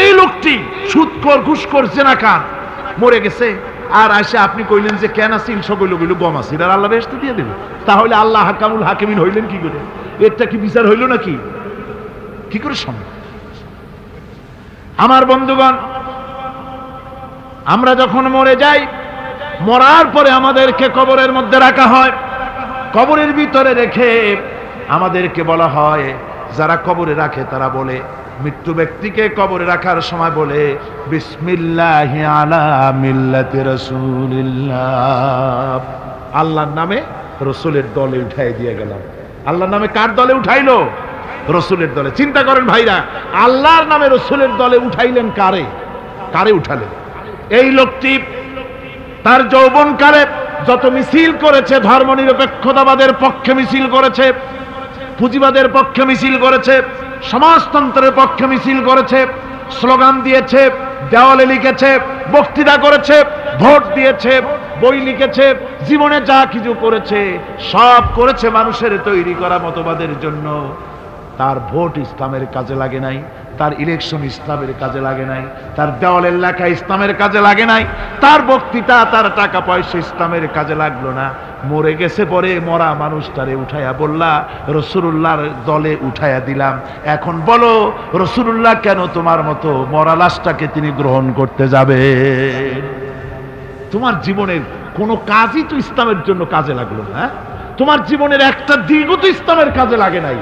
এই লোকটি সুদখোর, ঘুষখোর, জেনাকার মরে গেছে, আর আসে আপনি কইলেন যে কেন আসিল? সকল কইল গম আসিল, আর আল্লাহ বেহেশতে দিয়ে দেবে। তাহলে আল্লাহ হাকামুল হাকিমিন হইলেন কি করে? এটা কি বিচার হইল নাকি? কি করে সম্ভব? আমার বন্ধুগণ, আমরা যখন মরে যাই, মরার পরে আমাদেরকে কবরের মধ্যে রাখা হয়। কবরের ভিতরে রেখে আমাদেরকে বলা হয়, যারা কবরে রাখে তারা বলে, মৃত্যু ব্যক্তিকে কবরে রাখার সময় বলে, বিসমিল্লাহি আলা মিল্লাতি রাসূলিল্লাহ, আল্লাহর নামে রসুলের দলে উঠাই দিয়ে গেলাম। আল্লাহর নামে কার দলে উঠাইলো? রসুলের দলে। চিন্তা করেন ভাইরা, আল্লাহর নামে রসুলের দলে উঠাইলেন কারে? কারে উঠালেন? এই লোকটি তার যৌবনকালে যত মিছিল করেছে, ধর্ম নিরপেক্ষতাবাদের পক্ষে মিছিল করেছে, পুঁজিবাদের পক্ষে মিছিল করেছে, সমাজতন্ত্রের পক্ষে মিছিল করেছে, স্লোগান দিয়েছে, দেওয়ালে লিখেছে, বক্তৃতা করেছে, ভোট দিয়েছে, বই লিখেছে, জীবনে যা কিছু করেছে সব করেছে মানুষের তৈরি করা মতবাদের জন্য। তার ভোট ইসলামের কাজে লাগে নাই, তার ইলেকশন ইসলামের কাজে লাগে নাই, তার দেওয়ালের লেখা ইসলামের কাজে লাগে নাই, তার বক্তৃতা, তার টাকা পয়সা ইসলামের কাজে লাগলো না। মরে গেছে, পরে মরা মানুষটারে উঠাইয়া বললা রাসূলুল্লাহর দলে উঠাইয়া দিলাম। এখন বলো রাসূলুল্লাহ কেন তোমার মতো মরা লাশটাকে তিনি গ্রহণ করতে যাবে? তোমার জীবনের কোনো কাজই তো ইসলামের জন্য কাজে লাগলো না। তোমার জীবনের একটা দিনও তো ইসলামের কাজে লাগে নাই।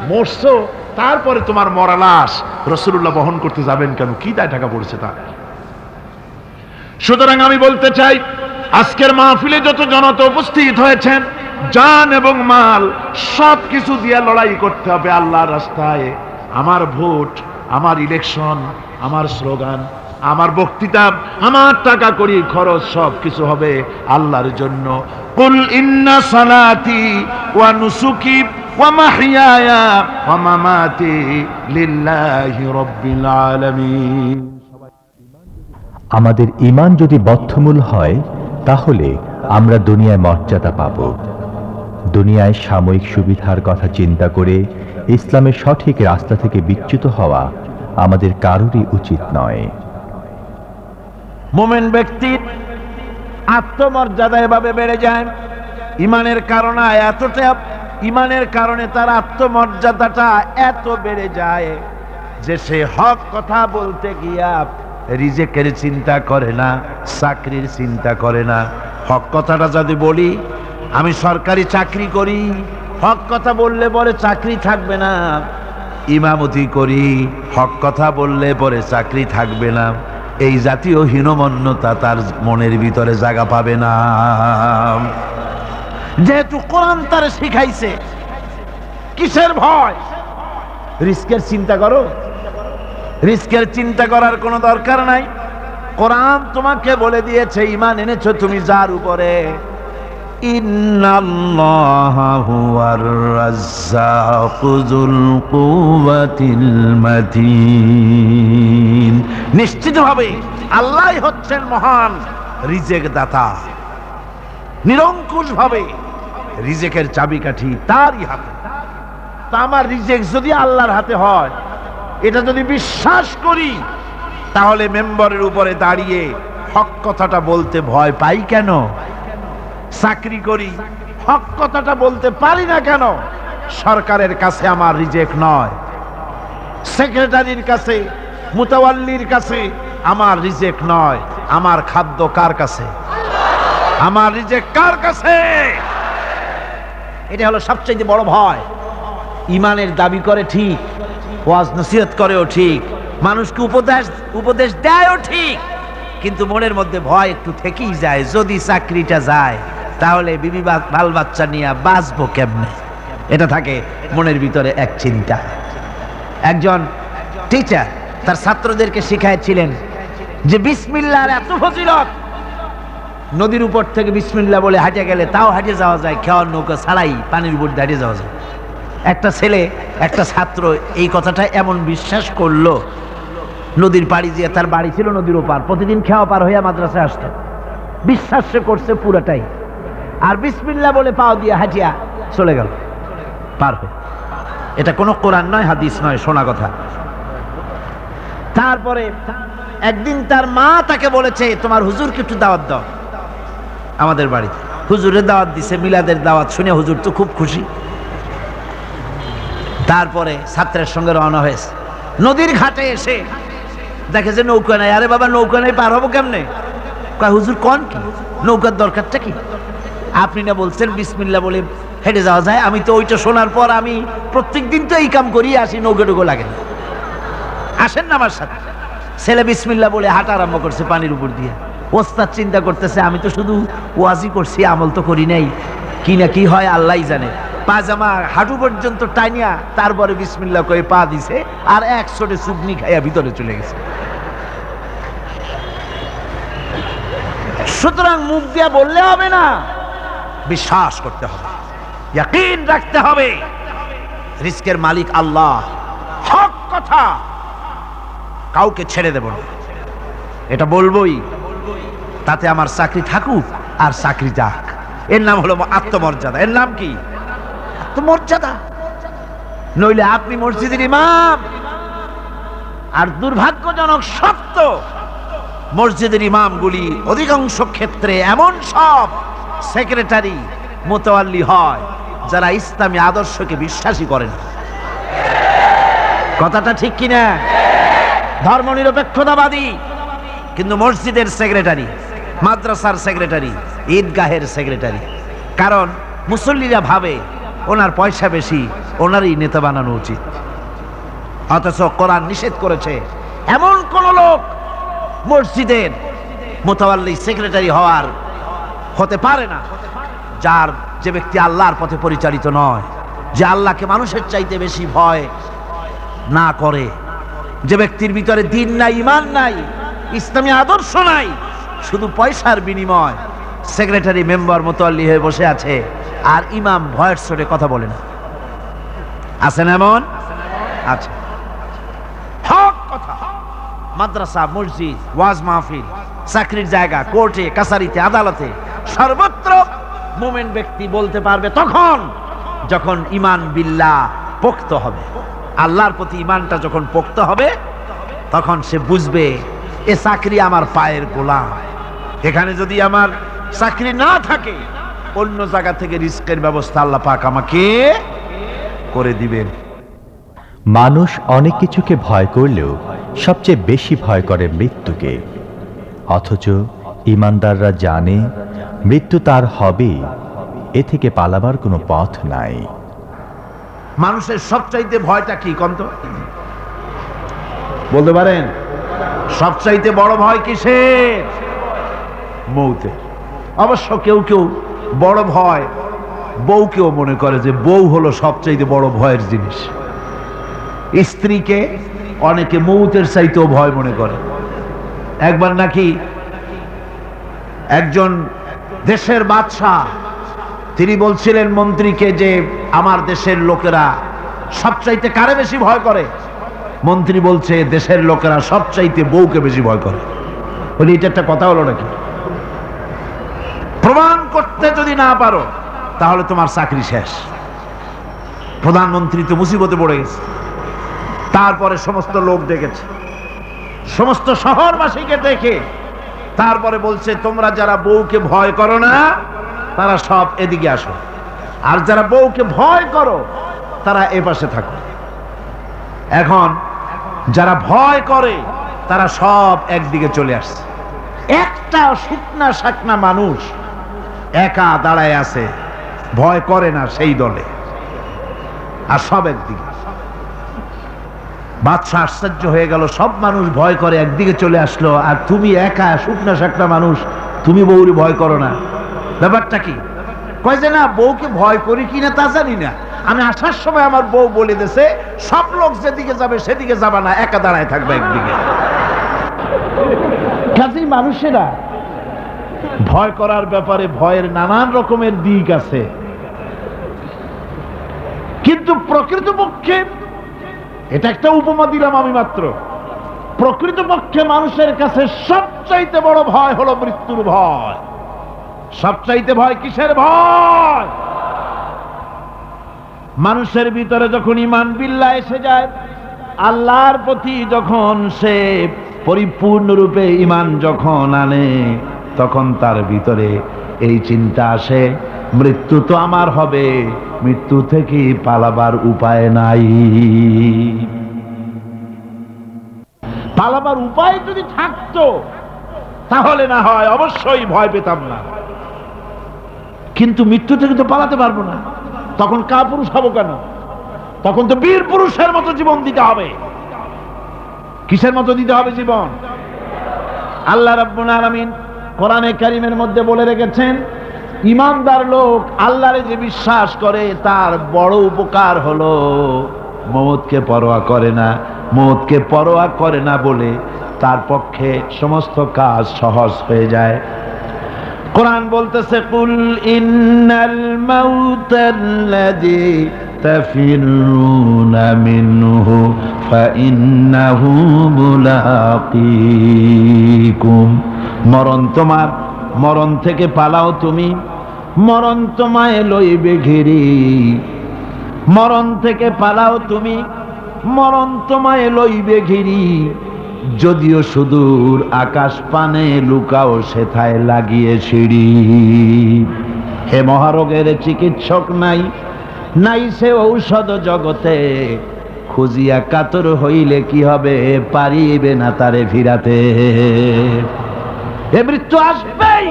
মরছো, তারপরে তোমার মরা লাশ রাসূলুল্লাহ বহন করতে যাবেন কেন? কি দায় টাকা পড়েছে তার? সুতরাং আমি বলতে চাই, আজকের মাহফিলে যত জনতা উপস্থিত হয়েছেন, জান এবং মাল সব কিছু দিয়ে লড়াই করতে হবে আল্লাহর রাস্তায়। আমার ভোট, আমার ইলেকশন, আমার স্লোগান, আমার বক্তৃতা, আমার টাকা করি খরচ সব কিছু হবে আল্লাহর জন্য। কুল ইন্না সালাতি ওয়া নুসুকি ওয়া মাহইয়ায়া ওয়া মামাতি লিল্লাহি রাব্বিল আলামিন। আমাদের ঈমান যদি বদ্ধমূল হয় তাহলে আমরা দুনিয়ায় মর্যাদা পাব। দুনিয়ায় সাময়িক সুবিধার কথা চিন্তা করে ইসলামের সঠিক রাস্তা থেকে বিচ্যুত হওয়া আমাদের কারোরই উচিত নয়। মুমিন ব্যক্তির আত্মমর্যাদা এভাবে বেড়ে যায় ইমানের কারণে। ইমানের কারণে তার আত্মমর্যাদাটা এত বেড়ে যায় যে সে হক কথা বলতে গিয়া রিজেকের চিন্তা করে না, চাকরির চিন্তা করে না। হক কথাটা যদি বলি আমি সরকারি চাকরি করি, হক কথা বললে পরে চাকরি থাকবে না। ইমামতি করি, হক কথা বললে পরে চাকরি থাকবে না। এই জাতীয় হীনমন্যতা তার মনের ভিতরে জায়গা পাবে না, যেহেতু কোরআন তার শিখাইছে। কিসের ভয়? রিস্কের চিন্তা করো। রিস্কের চিন্তা করার কোনো দরকার নাই। কোরআন তোমাকে বলে দিয়েছে ঈমান এনেছো তুমি যার উপরে, ইন্নাল্লাহা হুয়ার রাজ্জাকু যুল কুওয়াতিল মাতিন। নিশ্চিতভাবে আল্লাহই হচ্ছেন মহান রিজেক দাতা। নিরঙ্কুশভাবে রিজেকের চাবিকাঠি তারই হাতে। তা আমার রিজেক যদি আল্লাহর হাতে হয়, এটা যদি বিশ্বাস করি, তাহলে মেম্বারের উপরে দাঁড়িয়ে হক কথাটা বলতে ভয় পাই কেন? চাকরি করি, হক কথাটা বলতে পারি না কেন? সরকারের কাছে আমার রিজেক নয়, সেক্রেটারির কাছে, মুতাওয়াল্লির কাছে আমার রিজেক নয়। আমার খাদ্য কার কাছে? আমার রিজেক কার কাছে? এটা হলো সবচেয়ে বড় ভয়। ইমানের দাবি করে ঠিক, ওয়াজ নসিহত করেও ঠিক, মানুষকে উপদেশ দেয়ও ঠিক, কিন্তু মনের মধ্যে ভয় একটু থেকেই যায়। যদি চাকরিটা যায় তাহলে বিবি বাল বাচ্চা নিয়ে বাঁচবো কেমনে, এটা থাকে মনের ভিতরে এক চিন্তা। একজন টিচার তার ছাত্রদেরকে শিখাইছিলেন যে বিসমিল্লাহর এত ফজিলত, নদীর উপর থেকে বিসমিল্লাহ বলে হাঁটে গেলে তাও হাঁটে যাওয়া যায়, খেওয়ার নৌকা ছাড়াই পানির উপর হাঁটে যাওয়া যায়। একটা ছেলে, একটা ছাত্র এই কথাটা এমন বিশ্বাস করলো, নদীর পাড়ি দিয়ে, তার বাড়ি ছিল নদীর ওপার, প্রতিদিন খেওয়া পার হইয়া মাদ্রাসায় আসতো। বিশ্বাস সে করছে পুরাটাই, আর বিসমিল্লাহ বলে পাও দিয়ে হাঁটিয়া চলে গেল পার হয়ে। এটা কোনো কোরআন নয়, হাদিস নয়, শোনা কথা। তারপরে একদিন তার মা তাকে বলেছে তোমার হুজুরকে একটু দাওয়াত দাও আমাদের বাড়িতে। হুজুরের দাওয়াত দিছে, মিলাদের দাওয়াত শুনে হুজুর তো খুব খুশি। তারপরে ছাত্রের সঙ্গে রওনা হয়েছে। নদীর ঘাটে এসে দেখে যে নৌকা নাই। আরে বাবা নৌকা নাই, পার হবো কেমনে? কয় হুজুর কোন কি, নৌকার দরকারটা কি? আপনি না বলছেন বিসমিল্লাহ বলে হেঁটে যাওয়া যায়। আমি তো ওইটা শোনার পর আমি প্রত্যেক দিন তো এই কাম করি আসি, নৌকা টুকু লাগে না। আসেন না আমার সাথে। ছেলে বিসমিল্লাহ বলে হাঁটা আরম্ভ করছে পানির উপর দিয়ে। ওস্তাদ চিন্তা করতেছে আমি তো শুধু ওয়াজি করছি, আমল তো করি নাই, কি না কি হয় আল্লাহই জানে। পাজামা হাঁটু পর্যন্ত টাইনিয়া তারপরে বিসমিল্লাহ কয়ে পা দিছে, আর এক ছোটে চুগনি খাইয়া ভিতরে চলে গেছে। সুতরাং মুখ দিয়া বললে হবে না, বিশ্বাস করতে হবে, ইয়াকিন রাখতে হবে রিজকের মালিক আল্লাহ। হক কথা কাউকে ছেড়ে দেব না, এটা বলবোই, তাতে আমার চাকরি থাকুক আর চাকরি যাক। এর নাম হলো আত্মমর্যাদা। এর নাম কি? আত্মমর্যাদা। নইলে আপনি মসজিদের ইমাম, আর দুর্ভাগ্যজনক সত্য মসজিদের ইমামগুলি অধিকাংশ ক্ষেত্রে এমন সব সেক্রেটারি মুতাওয়াল্লি হয় যারা ইসলামী আদর্শকে বিশ্বাসী করেন। কথাটা ঠিক কিনা? ধর্মনিরপেক্ষতাবাদী, কিন্তু মসজিদের সেক্রেটারি, মাদ্রাসার সেক্রেটারি, ঈদগাহের সেক্রেটারি। কারণ মুসল্লিরা ভাবে ওনার পয়সা বেশি, ওনারই নেতা বানানো উচিত। অথচ কোরআন নিষেধ করেছে এমন কোন লোক মসজিদের মুতাওয়াল্লি সেক্রেটারি হতে পারে না যে ব্যক্তি আল্লাহর পথে পরিচালিত নয়, যে আল্লাহকে মানুষের চাইতে বেশি ভয় না করে, যে ব্যক্তির ভিতরে দ্বীন নাই, ঈমান নাই, ইসলামী আদর্শ নাই, শুধু পয়সার বিনিময় সেক্রেটারি মেম্বার মুতাওয়াল্লি হয়ে বসে আছে, আর ইমাম ভয়ের স্বরে কথা বলে না। আছেন এমন? আচ্ছা, হক কথা। মাদ্রাসা, মসজিদ, ওয়াজ মাহফিল, চাকরির জায়গা, কোর্টে, কাছারিতে, আদালতে, সর্বত্র মুমিন ব্যক্তি বলতে পারবে তখন যখন ঈমান বিল্লাহ পোক্ত হবে। আল্লাহর প্রতি ঈমানটা যখন পোক্ত হবে তখন সে বুঝবে এ চাকরি আমার পায়ের গোলাম। এখানে যদি আমার চাকরি না থাকে অন্য জায়গা থেকে রিস্কের ব্যবস্থা আল্লাহ পাক আমাকে করে দিবেন। মানুষ অনেক কিছুকে ভয় করলেও সবচেয়ে বেশি ভয় করে মৃত্যুকে। অথচ ঈমানদাররা জানে মৃত্যু তার হবে, এ থেকে পালাবার কোনো পথ নাই। মানুষের সবচাইতে ভয়টা কি কন্ত বলতে পারেন? সবচাইতে বড় ভয় কিসের? মৌতের। অবশ্য কেউ কেউ বড় ভয় বউকেও মনে করে যে বউ হলো সবচাইতে বড় ভয়ের জিনিস। স্ত্রীকে অনেকে মৌতের চাইতেও ভয় মনে করে। একবার নাকি একজন দেশের বাদশাহ তিনি বলছিলেন মন্ত্রীকে যে আমার দেশের লোকেরা সবচাইতে কারে বেশি ভয় করে? মন্ত্রী বলছে দেশের লোকেরা সবচাইতে বউকে বেশি ভয় করে। বলি এটা একটা কথা হলো নাকি? প্রমাণ করতে যদি না পারো তাহলে তোমার চাকরি শেষ। প্রধানমন্ত্রী তো মুসিবতে পড়ে গেছে। তারপরে সমস্ত লোক ডেকেছে, সমস্ত শহরবাসীকে দেখে তারপরে বলছে তোমরা যারা বউকে ভয় করো না তারা সব এদিকে আসো, আর যারা বউকে ভয় করো তারা এ পাশে থাকো। এখন যারা ভয় করে তারা সব একদিকে চলে আসছে। একটা শুকনা শাকনা মানুষ একা দাঁড়ায় আছে, ভয় করে না সেই দলে, আর সব একদিকে। বাদশাহ আশ্চর্য হয়ে গেল, সব মানুষ ভয় করে একদিকে চলে আসলো, আর তুমি একা শুকনা শাকনা মানুষ, তুমি বউরে ভয় করো না, ব্যাপারটা কি? কয় যে না, বউকে ভয় করি কিনা তা জানি না, আমি আসার সময় আমার বউ বলে দিয়েছে সব লোক যেদিকে যাবে সেদিকে যাবা না, একা দাঁড়ায় থাকবে একদিকে। কাজেই মানুষেরা ভয় করার ব্যাপারে ভয়ের নানান রকমের দিক আছে, কিন্তু প্রকৃতপক্ষে এটা একটা উপমা দিলাম আমি মাত্র। প্রকৃতপক্ষে মানুষের কাছে সবচাইতে বড় ভয় হলো মৃত্যুর ভয়। সবচাইতে ভয় কিসের ভয়? মানুষের ভিতরে যখন ঈমান বিল্লাহ এসে যায়, আল্লাহর প্রতি যখন সে পরিপূর্ণরূপে ঈমান যখন আনে, তখন তার ভিতরে এই চিন্তা আসে মৃত্যু তো আমার হবে, মৃত্যু থেকে পালাবার উপায় নাই। পালাবার উপায় যদি থাকতো তাহলে না হয় অবশ্যই ভয় পেতাম না, কিন্তু মৃত্যু থেকে তো পালাতে পারবো না। তখন কাপুরুষ হবো কেন? তখন তো বীর পুরুষের মতো জীবন দিতে হবে। কিসের মতো দিতে হবে জীবন? আল্লাহ রাব্বুল আলামিন কোরআনে কারীমের মধ্যে বলে রেখেছেন, ঈমানদার লোক আল্লাহরে যে বিশ্বাস করে তার বড় উপকার হলো মওতকে পরোয়া করে না। মওতকে পরোয়া করে না বলে তার পক্ষে সমস্ত কাজ সহজ হয়ে যায়। কোরআন বলতেছে, কুল ইন্নাল মাউতাল্লাযী তাফিরুনা মিনহু ফাইন্নাহু মুলাকীকুম। মরণ তোমার, মরণ থেকে পালাও তুমি, মরণ তোমায় লইবে ঘিরি। মরণ থেকে পালাও তুমি, মরণ তোমায় লইবে ঘিরি। যদিও সুদূর আকাশ পানে লুকাও সেথায় লাগিয়ে সিঁড়ি। হে মহারোগের চিকিৎসক নাই, নাই সে ঔষধ জগতে। খুঁজিয়া কাতর হইলে কি হবে, পারিবে না তারে ফিরাতে। এ মৃত্যু আসবেই।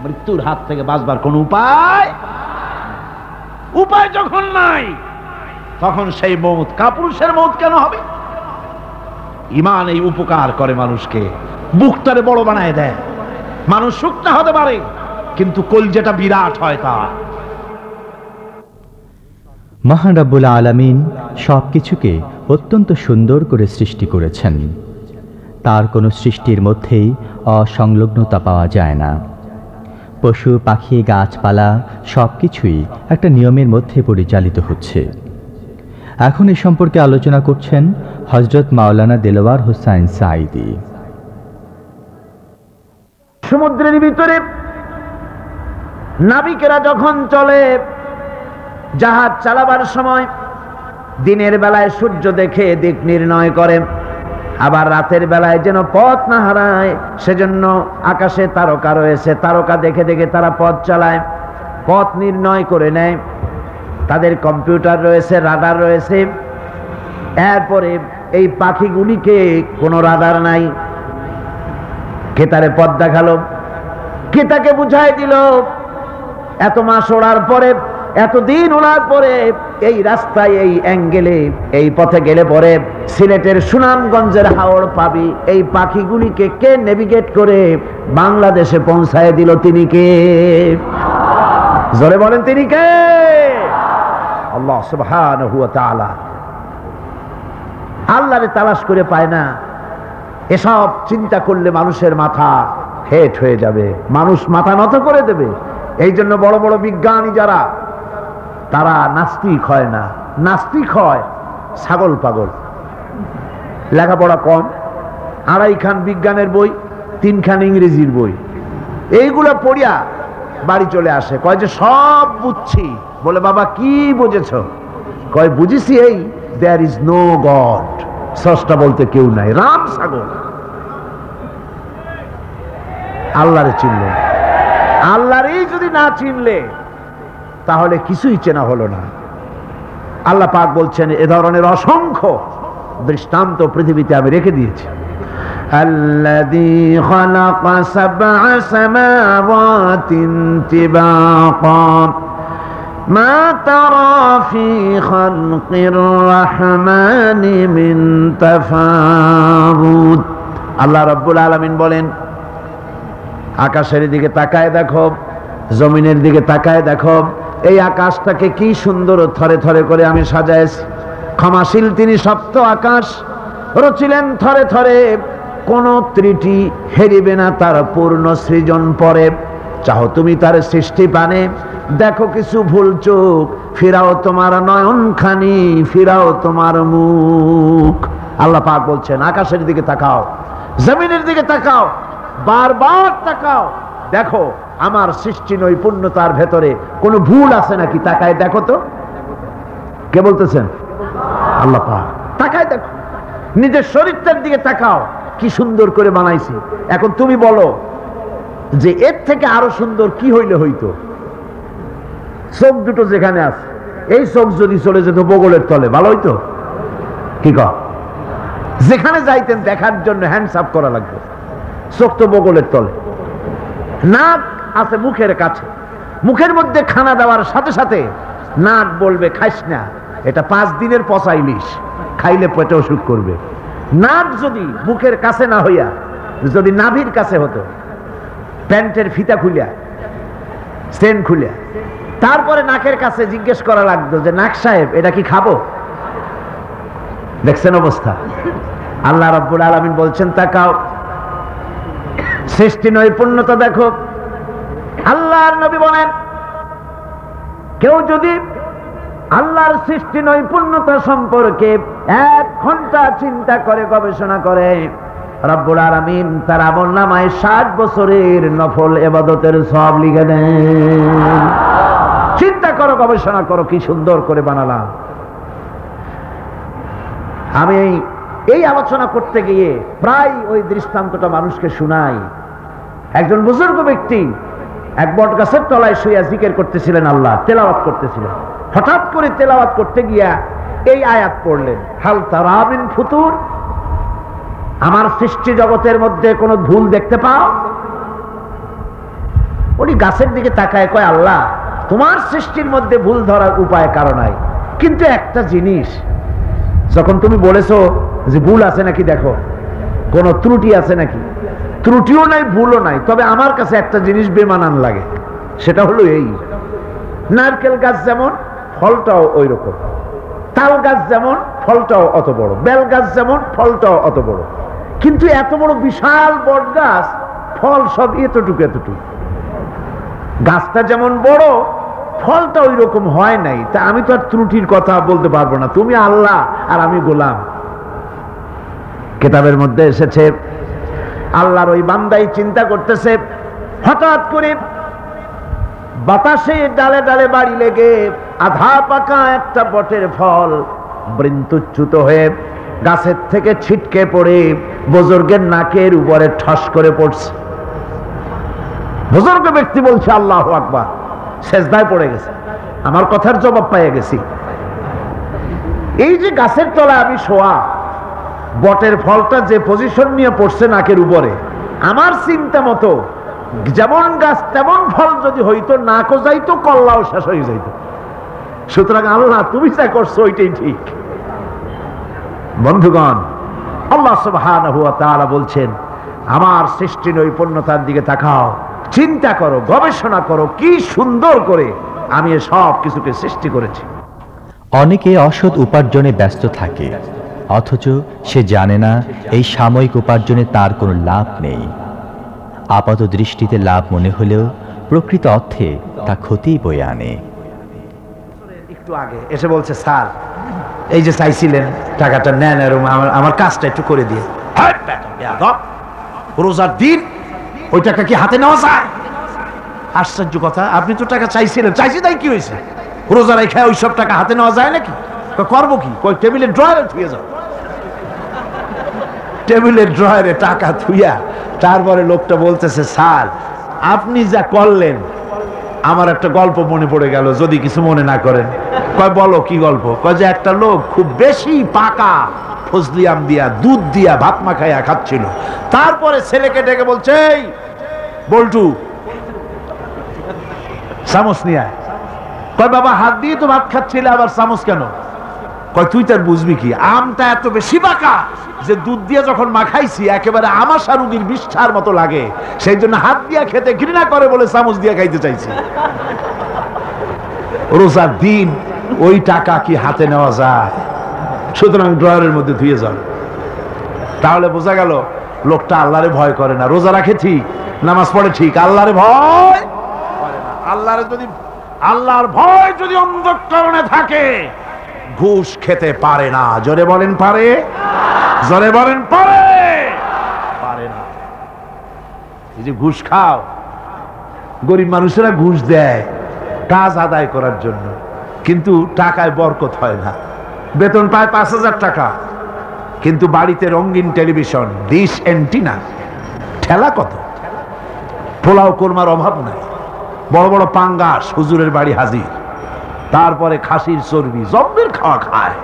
মৃত্যুর হাত থেকে বাঁচবার কোন উপায় যখন নাই, তখন সেই মওত কাপুরুষের মওত কেন হবে? ঈমান এই উপকার করে মানুষকে, বুকটারে বড় বানায় দেয়। মানুষ শুকনা হতে পারে কিন্তু কলজেটা বিরাট হয় তার। মহান রব্বুল আলামিন সবকিছুকে অত্যন্ত সুন্দর করে সৃষ্টি করেছেন। তার কোনো সৃষ্টির মধ্যেই অসংলগ্নতা পাওয়া যায় না। পশু পাখি গাছপালা সবকিছুই একটা নিয়মের মধ্যে পরিচালিত হচ্ছে। এখন এ সম্পর্কে আলোচনা করছেন হযরত মাওলানা দেলোয়ার হোসাইন সাঈদী। সমুদ্রের ভিতরে নাবিকেরা যখন চলে, জাহাজ চালাবার সময় দিনের বেলায় সূর্য দেখে দিক নির্ণয় করে, আবার রাতের বেলায় যেন পথ না হারায় সেজন্য আকাশে তারকা রয়েছে, তারকা দেখে দেখে তারা পথ চালায়, পথ নির্ণয় করে নেয়। তাদের কম্পিউটার রয়েছে, রাডার রয়েছে। এরপরে এই পাখিগুলিকে কোনো রাডার নাই, কে তারে পথ দেখালো, কে তাকে বুঝাই দিল। এত মাস ওড়ার পরে, এতদিন ওড়ার পরে এই রাস্তায়, এই অ্যাঙ্গেলে, এই পথে গেলে পরে সিলেটের সুনামগঞ্জের হাওড় পাবি। এই পাখিগুলিকে কে নেভিগেট করে বাংলাদেশে পৌঁছায় দিল? তিনি কে? জোরে বলেন, তিনি কে? আল্লাহ সুবহানাহু ওয়া তাআলা। আল্লাহরে তালাশ করে পায় না। এসব চিন্তা করলে মানুষের মাথা হেট হয়ে যাবে, মানুষ মাথা নত করে দেবে। এই জন্য বড় বড় বিজ্ঞানী যারা, তারা নাস্তিক হয় না, নাস্তিক হয় ছাগল পাগল। লেখাপড়া কম, 2.5 খান বিজ্ঞানের বই, 3 খান ইংরেজির বই, এইগুলো পড়িয়া বাড়ি চলে আসে, কয় যে সব বুঝছি। বলে বাবা কি বুঝেছ? কয় বুঝেছি এই, দেয়ার ইজ নো গড, স্রষ্টা বলতে কেউ নাই, রাম ছাগল। আল্লাহরে চিনলে, আল্লাহরই যদি না চিনলে তাহলে কিছুই চেনা হলো না। আল্লাহ পাক বলছেন, এ ধরনের অসংখ্য দৃষ্টান্ত পৃথিবীতে আমি রেখে দিয়েছি। আল্লাযী খালাকা সাবআ সামাওয়াতিন তিবাকা মা তারা ফি খালকির রাহমানি মিন তাফাউত। আল্লাহ রাব্বুল আলামিন বলেন, আকাশের দিকে তাকায় দেখো, জমিনের দিকে তাকায় দেখো, এই আকাশটাকে কি সুন্দর থরে থরে করে আমি সাজাইছি। ক্ষমাশীল তিনি, সপ্ত আকাশ রচিলেন থরে থরে, কোন ত্রুটি হেরিবে না তার পূর্ণ সৃজন পরে। চাও তুমি তার সৃষ্টি পানে, দেখো কিছু ভুল চোখ, ফিরাও তোমার নয়নখানি, ফিরাও তোমার মুখ। আল্লাহ পাক বলছেন, আকাশের দিকে তাকাও, জমিনের দিকে তাকাও, বারবার তাকাও, দেখো আমার সৃষ্টি নৈপুণ্যতার ভেতরে কোনো ভুল আছে নাকি, তাকায় দেখো তো। কে বলতেছেন? আল্লাহ পাক। তাকায় দেখো, নিজের শরীরটার দিকে তাকাও, কি সুন্দর করে বানাইছি। এখন তুমি বলো যে এর থেকে আরো সুন্দর কি হইলে হইতো? চোখ দুটো যেখানে আছে, এই চোখ যদি চলে যেত বগলের তলে, ভালো হইতো? কি কর? যেখানে যাইতেন দেখার জন্য হ্যান্ডস আপ করা লাগবে, চোখ তো বগলের তলে। নাক আছে মুখের কাছে, মুখের মধ্যে খানা দেওয়ার সাথে সাথে নাক বলবে খাইস না, এটা 5 দিনের পচা ইলিশ, খাইলে পেটে অসুখ করবে। নাক যদি মুখের কাছে না হইয়া যদি নাভির কাছে হতো, প্যান্টের ফিতা খুলিয়া, চেন খুলিয়া, তারপরে নাকের কাছে জিজ্ঞেস করা লাগতো যে নাক সাহেব এটা কি খাবো? দেখছেন অবস্থা? আল্লাহ রাব্বুল আলামিন বলছেন, তাকাও, সৃষ্টি নৈপুণ্যতা দেখো। আল্লাহর নবী বলেন, কেউ যদি আল্লাহর সৃষ্টি নৈপুণ্যতা সম্পর্কে 1 ঘন্টা চিন্তা করে, গবেষণা করে, রব্বুল আলামিন তার আমলনামায় 60 বছরের নফল ইবাদতের সওয়াব লিখে দেন। চিন্তা করো, গবেষণা করো, কি সুন্দর করে বানালাম। আমি এই আলোচনা করতে গিয়ে প্রায় ওই দৃষ্টান্তটা মানুষকে শুনাই। একজন বুজুর্গ ব্যক্তি এক বট গাছের তলায় শুয়ে জিকির করতেছিলেন, আল্লাহ তেলাওয়াত করতেছিলেন। হঠাৎ করে তেলাওয়াত করতে গিয়া এই আয়াত পড়লেন, হাল তারা মিন ফুতুর, আমার সৃষ্টি জগতের মধ্যে কোনো ভুল দেখতে পাও? উনি গাছের দিকে তাকায়, কয় আল্লাহ তোমার সৃষ্টির মধ্যে ভুল ধরার উপায় কারো নাই, কিন্তু একটা জিনিস যখন তুমি বলেছো যে ভুল আছে নাকি, দেখো কোন ত্রুটি আছে নাকি, ত্রুটিও নাই ভুলও নাই, তবে আমার কাছে একটা জিনিস বেমানান লাগে, সেটা হলো এই, নারকেল গাছ যেমন ফলটাও ওই রকম, তাল গাছ যেমন ফলটাও অত বড়, বেল গাছ যেমন ফলটাও অত বড়, কিন্তু এত বড় বিশাল বট গাছ, ফল সব এতটুকু এতটুকু। গাছটা যেমন বড়, ফলটা ওই রকম হয় নাই, তা আমি তো আর ত্রুটির কথা বলতে পারবো না, তুমি আল্লাহ আর আমি গোলাম। কিতাবের মধ্যে এসেছে আল্লাহর ওই বান্দাই চিন্তা করতেছে, হঠাৎ করে বাতাসে ডালে ডালে বাড়ি লেগে আধা পাকা একটা বটের ফল বৃন্তচ্যুত হয়ে গাছের থেকে ছিটকে পড়ে বুজুর্গের নাকের উপরে ঠস করে পড়ছে। বুজুর্গ ব্যক্তি বলছে আল্লাহু আকবার, সেজদায় পড়ে গেছে, আমার কথার জবাব পেয়ে গেছি। এই যে গাছের তলায় আমি শোয়া, বটের ফলটা যে পজিশন নিয়ে পড়ছে নাকের উপরে, আমার চিন্তা মতো যেমন গাছ তেমন ফল যদি হইতো, নাকও যাইতো, কল্লাও শেষ হয়ে যাইত। সুতরাং আল্লাহ তুমি যা করছো ওইটাই ঠিক। বন্ধুগণ, আল্লাহ সুবহানাহু ওয়া তাআলা বলছেন, আমার সৃষ্টির ওই পূর্ণতার দিকে তাকাও, চিন্তা করো, গবেষণা করো, কি সুন্দর করে আমি সব কিছুকে সৃষ্টি করেছি। অনেকে অসৎ উপার্জনে ব্যস্ত থাকে, অথচ সে জানে না এই সাময়িক উপার্জনে তার কোনো লাভ নেই। আপাত দৃষ্টিতে লাভ মনে হলেও প্রকৃত অর্থে তা ক্ষতি বয়ে আনে। একটু আগে এসে বলছে, স্যার এই যে চাইছিলেন টাকাটা নেন, এরকম আমার কাজটা একটু করে দিয়ে। রোজার দিন ওই টাকা কি হাতে নেওয়া যায়? আশ্চর্য কথা, আপনি তো টাকা চাইছিলেন, চাইছি তাই কি হয়েছে? রোজা রেখে ওই সব টাকা হাতে নেওয়া যায় নাকি? করবো কি? টেবিলের ড্রয়ারে থুয়ে যাও। টেবিলের ড্রয়ারে টাকা থুইয়া তারপরে লোকটা বলতেছে, স্যার আপনি যা করলেন আমার একটা গল্প মনে পড়ে গেল, যদি কিছু মনে না করেন। কয় বলো কি গল্প? কয় যে একটা লোক খুব বেশি পাকা ফজলি আম দিয়া দুধ দিয়া ভাত মাখাইয়া খাচ্ছিল, তারপরে ছেলেকে ডেকে বলছে, এই বল্টু চামচ নিয়ে আয়। কয় বাবা হাত দিয়ে তো ভাত খাচ্ছিলে, আবার চামচ কেন? কয় তুই তার বুঝবি কি, আমটা এত বেশি পাকা যে দুধ দিয়ে যখন মাখাইছি একেবারে আমাশা রুগীর বিষ্ঠার মতো লাগে, সেই জন্য হাত দিয়া খেতে ঘৃণা করে বলে চামচ দিয়ে খাইতে চাইছি। রোজার দিন ওই টাকা কি হাতে নেওয়া যায়? সুতরাং ড্রয়ারের মধ্যে ধুয়ে যান। তাহলে বোঝা গেল লোকটা আল্লাহরে ভয় করে না, রোজা রাখে ঠিক, নামাজ পড়ে ঠিক, আল্লাহরে ভয় করে না। আল্লাহর ভয় যদি অন্ধকরণে থাকে, ঘুষ খেতে পারে না। জোরে বলেন পারে? জোরে বলেন পারে? পারে না। এই যে ঘুষ খাও, গরিব মানুষেরা ঘুষ দেয় কাজ আদায় করার জন্য, কিন্তু টাকায় বরকত হয় না। বেতন পায় ৫,০০০ টাকা, কিন্তু বাড়িতে রঙিন টেলিভিশন, ডিশ অ্যান্টিনা, ঠেলা কত, পোলাও কোরমার অভাব নাই, বড় বড় পাঙ্গাস হুজুরের বাড়ি হাজির, তারপরে খাসির চর্বি জব্বের খাওয়া খায়।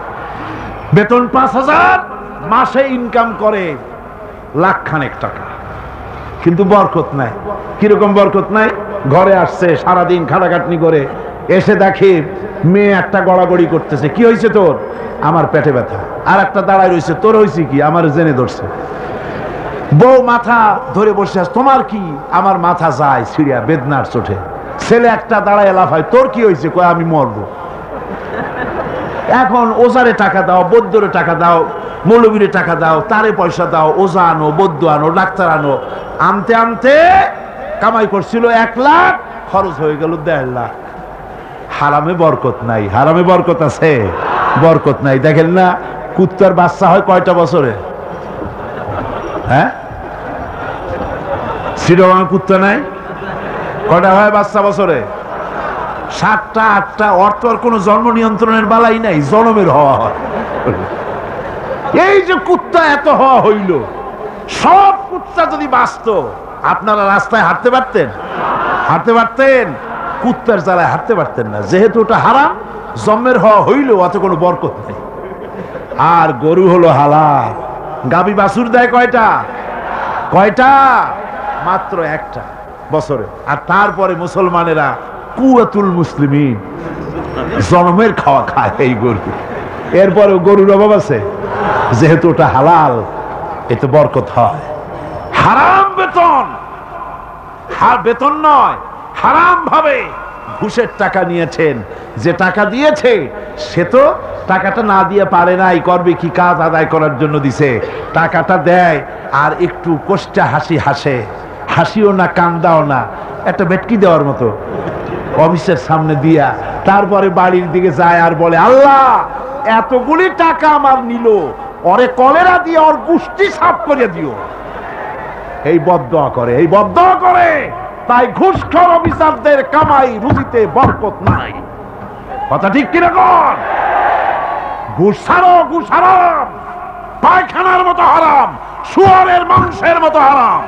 বেতন ৫,০০০, মাসে ইনকাম করে লাখখানেক টাকা, কিন্তু বরকত নাই। কিরকম বরকত নাই? ঘরে আসছে, সারাদিন খাটাখাটনি করে এসে দেখে মেয়ে একটা গড়াগড়ি করতেছে। কি হয়েছে তোর? আমার পেটে ব্যথা। আর একটা দাঁড়ায় রয়েছে, তোর হয়েছে কি? আমার জেনে ধরছে। বউ মাথা ধরে বসে আছে, তোমার কি? আমার মাথা যায় ছিড়িয়া বেদনার চোটে। ছেলে একটা দাঁড়ায় লাফায়, তোর কি হয়েছে? কয় আমি মরবো। এখন ওজারে টাকা দাও, বৌদ্ধরে টাকা দাও, মৌলবীরে টাকা দাও, তারে পয়সা দাও, ওজা আনো, বৌদ্ধ আনো, ডাক্তার আনো, আনতে আনতে কামাই করছিল ১ লাখ, খরচ হয়ে গেল ১.৫ লাখ। হারামে বরকত নাই। হারামে বরকত আছে? বরকত নাই। দেখেন না, কুত্তার বাচ্চা হয় কয়টা বছরে? হ্যাঁ, শ্রীরঙের কুত্তা নাই? কয়টা হয় বাচ্চা বছরে? ৭টা ৮টা। অর্থ আর কোনো জন্ম নিয়ন্ত্রণের বালাই নাই, জন্মের হওয়া হয়। এই যে কুত্তা এত হওয়া হইল, সব কুত্তা যদি বাঁচত, আপনারা রাস্তায় হাঁটতে পারতেন? হাঁটতে পারতেন? কুত্তার জ্বালায় হাঁটতে পারতেন না, যেহেতু ওটা হারাম। জন্মের হওয়া হইল, অত কোনো বরকত নেই। আর গরু হলো হালাল। গাবি বাছুর দেয় কয়টা? কয়টা? মাত্র 1টা বছরে। আর তারপরে মুসলমানেরা কুয়াতুল মুসলিমিন, জন্মের খাওয়া খায় এই গরু। এরপরেও গরুর অভাব আছে, যেহেতু ওটা হালাল, এতে বরকত হয়। হারাম বেতন, বেতন নয়, হারাম ভাবে ঘুষের টাকা নিয়েছেন। যে টাকা দিয়েছে সে তো টাকাটা না দিয়ে পারে নাই, করবে কি? কাজ আদায় করার জন্য দিছে। টাকাটা দেয় আর একটু কষ্টা হাসি হাসে, হাসিও না কান্দাও না, একটা বেটকি দেওয়ার মতো। অফিসের সামনে দিয়া তারপরে বাড়ির দিকে যায় আর বলে, আল্লাহ এতগুলি টাকা আমার নিল, ওরে কলেরা দিয়ে ওর গুষ্টি সাফ করে দিও। এই বদদোয়া করে, এই বদদোয়া করে। তাই ঘুষখোর অফিসারদের কামাই রুজিতে বরকত নাই। কথা ঠিক কিনা কর? ঘুষ ছাড়ো, ঘুষ হারাম, পায়খানার মতো হারাম, শুয়োরের মাংসের মতো হারাম।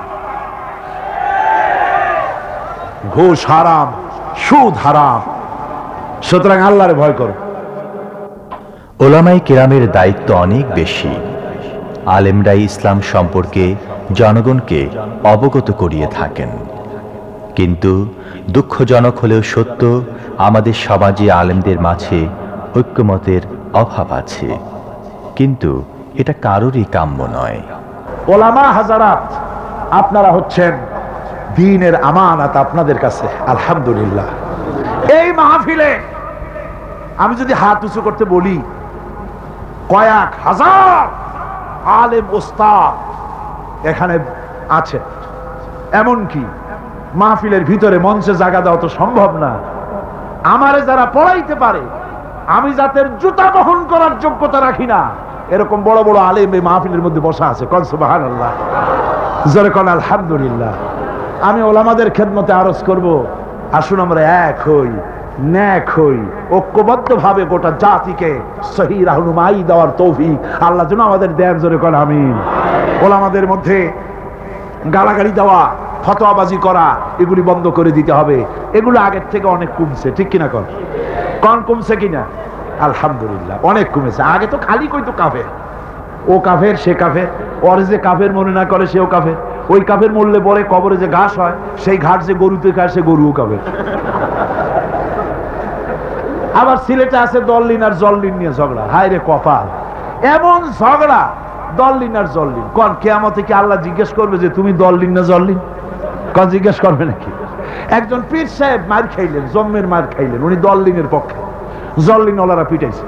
ঘুষ হারাম, সুদ হারাম। সুতরাং আল্লাহরে ভয় করো। ওলামায়ে কেরামের দায়িত্ব অনেক বেশি। আলেমরাই ইসলাম সম্পর্কে জনগণকে অবগত করিয়ে থাকেন। কিন্তু দুঃখজনক হলেও সত্য, আমাদের সমাজে আলেমদের মাঝে ঐক্যমতের অভাব আছে, কিন্তু এটা কারোরই কাম্য নয়। ওলামা হাজারাত, আপনারা হচ্ছেন দ্বীনের আমানত আপনাদের কাছে। আলহামদুলিল্লাহ, এই মাহফিলে আমি যদি হাত উঁচু করতে বলি, কয়েক হাজার আলেম ওস্তাদ এখানে আছে। এমনকি মাহফিলের ভিতরে মঞ্চে জায়গা দেওয়া তো সম্ভব না। আমারে যারা পড়াইতে পারে, আমি যাদের জুতা বহন করার যোগ্যতা রাখি না, এরকম বড় বড় আলেম এই মাহফিলের মধ্যে বসা আছে। কোন সুবহানাল্লাহ, জোরে কোন আলহামদুলিল্লাহ। আমি ওলামাদের খেদমতে আরজ করব, আসুন আমরা এক হই, ন্যাক হই, ঐক্যবদ্ধ ভাবে গোটা জাতিকে সহি রাহনুমাই দেওয়ার তৌফিক আল্লাহ যেন আমাদের দেন। জোরে কোন আমিন। ওলামাদের মধ্যে গালাগালি দেওয়া, ফতোয়াবাজি করা, এগুলি বন্ধ করে দিতে হবে। এগুলো আগের থেকে অনেক কমছে, ঠিক কিনা? কোন কমছে কিনা? আলহামদুলিল্লাহ, অনেক কমেছে। আগে তো খালি কইতো কাফের, ও কাফের, সে কাফের, ওর যে কাফের মনে না করে সেও কাফের। ওই কাফের মরলে পরে কবরে যে ঘাস হয়, সেই ঘাস যে গরুতে খায় সে গরুও কাফের। আবার সিলেটে আছে দললিন আর জল্লিন নিয়ে ঝগড়া। হায় রে কপাল, এমন ঝগড়া দললিন আর জল্লিন। কোন কিয়ামতে কি আল্লাহ জিজ্ঞেস করবে যে তুমি দললিন না জল্লিন? কোন জিজ্ঞেস করবে নাকি? একজন পীর সাহেব মার খাইলেন, জম্মের মার খাইলেন, উনি দললিনের পক্ষে, জল্লিন ওলারা পিটাইছে।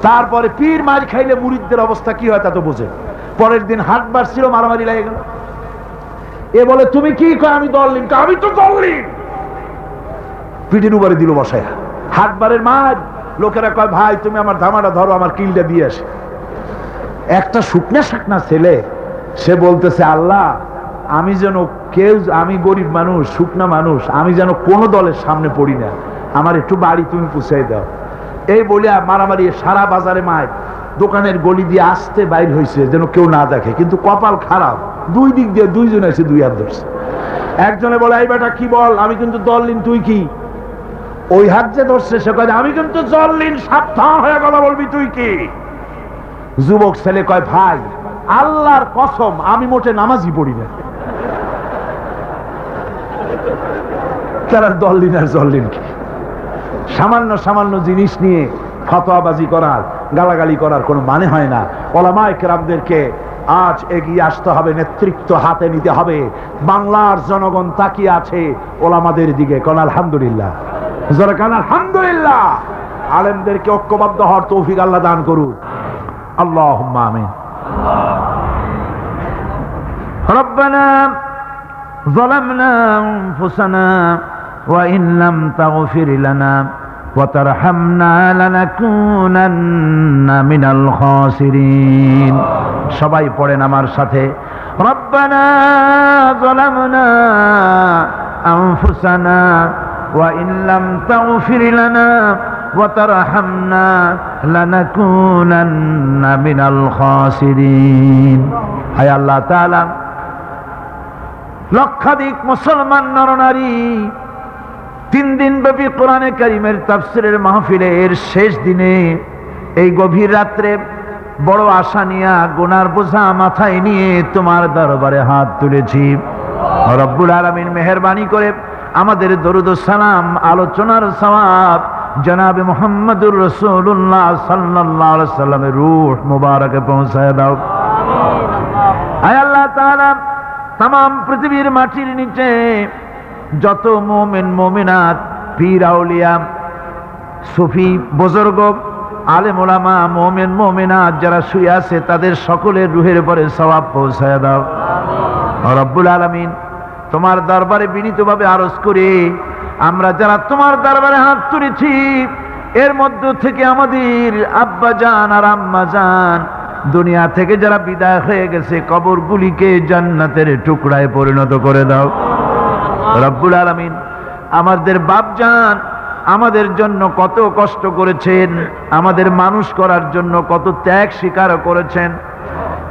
তারপরে পীর মার খাইলে মুরিদদের অবস্থা কি হয় তা তো বোঝে। পরের দিন হাট বার ছিল, মারামারি লেগে গেল। এ বলে তুমি কি কয়? আমি দললিন। আমি তো দললিন। পিঠের উপরে দিল বসায়া। হাটবারের মার লোকেরা কয়, ভাই তুমি আমার ধামাটা ধরো, আমার কিলটা দিয়ে আসে। একটা শুকনা শাকনা ছেলে, সে বলতেছে, আল্লাহ আমি যেন কেউ, আমি গরিব মানুষ, শুকনা মানুষ, আমি যেন কোনো দলের সামনে পড়ি না, আমার একটু বাড়ি তুমি পুষাই দাও। এই বলিয়া মারামারি সারা বাজারে মায় দোকানের গলি দিয়ে আসতে বাইর হয়েছে যেন কেউ না দেখে। কিন্তু কপাল খারাপ, দুই দিক দিয়ে দুইজন আছে, দুই হাত ধরছে। একজনে বলে, এই বেটা কি বল, আমি কিন্তু দললিন, তুই কি? ওই হাত যে ধরছে সে কয়, আমি কিন্তু জল্লিন, সাবধান হয়ে কথা বলবি, তুই কি? যুবক ছেলে কয়, ভাই আল্লাহর কসম আমি মোটে নামাজই পড়ি না। তারা দললিন আর জল্লিন কি? সামান্য সামান্য জিনিস নিয়ে ফতোয়াবাজি করার, গালাগালি করার কোনো মানে হয় না। ওলামায়ে কেরামদেরকে আজ এগিয়ে আসতে হবে, নেতৃত্ব হাতে নিতে হবে। বাংলার জনগণ তাকিয়ে আছে ওলামাদের দিকে। কোন আলহামদুলিল্লাহ, জোরে কোন আলহামদুলিল্লাহ। আলেমদেরকে ঐক্যবদ্ধ হওয়ার তৌফিক আল্লাহ দান করুন। আল্লাহুম্মা আমিন। রব্বানা যালামনা আনফুসানা ওয়া ইন লাম তাগফির লানা ওয়া তারহামনা লানাকুনান্না মিনাল খাসিরিন। সবাই পড়েন আমার সাথে, রব্বানা যালামনা আনফুসানা ওয়া ইন লাম তাগফির লানা ওয়া তারহামনা লানাকুনান্না মিনাল খাসিরিন। হায় আল্লাহ তাআলা, লক্ষাধিক মুসলমান নরনারী 3 দিন ব্যাপী কোরআনে কারীমের তাফসীরের মাহফিলের শেষ দিনে এই গভীর রাত্রে বড় আশা নিয়ে, গুনার বোঝা মাথায় নিয়ে তোমার দরবারে হাত তুলেছি। রব্বুল আলামিন মেহেরবানি করে আমাদের দরুদ ও সালাম, আলোচনার সওয়াব জনাবে মুহাম্মদুর রাসূলুল্লাহ সাল্লাল্লাহু আলাইহি সাল্লামের রূহ মুবারকে পৌঁছায় দাও। আয় আল্লাহ তাআলা, तमाम पृथ्वीर माटिर नीचे যত মুমিন মুমিনাত, পীর আউলিয়া, সুফি বুজুর্গ, আলেম ওলামা, মুমিন মুমিনাত যারা শুয়ে আছে তাদের সকলের রুহের উপরে সওয়াব পৌঁছায় দাও। রব্বুল আলামিন, তোমার দরবারে বিনীতভাবে আরজ করি, আমরা যারা তোমার দরবারে হাত তুলেছি এর মধ্য থেকে আমাদের আব্বা জান আর আম্মা জান দুনিয়া থেকে যারা বিদায় হয়ে গেছে কবরগুলিকে জান্নাতের টুকরায় পরিণত করে দাও রব্বুল আলামিন। আমাদের বাপ জান আমাদের জন্য কত কষ্ট করেছেন, আমাদের মানুষ করার জন্য কত ত্যাগ স্বীকার করেছেন।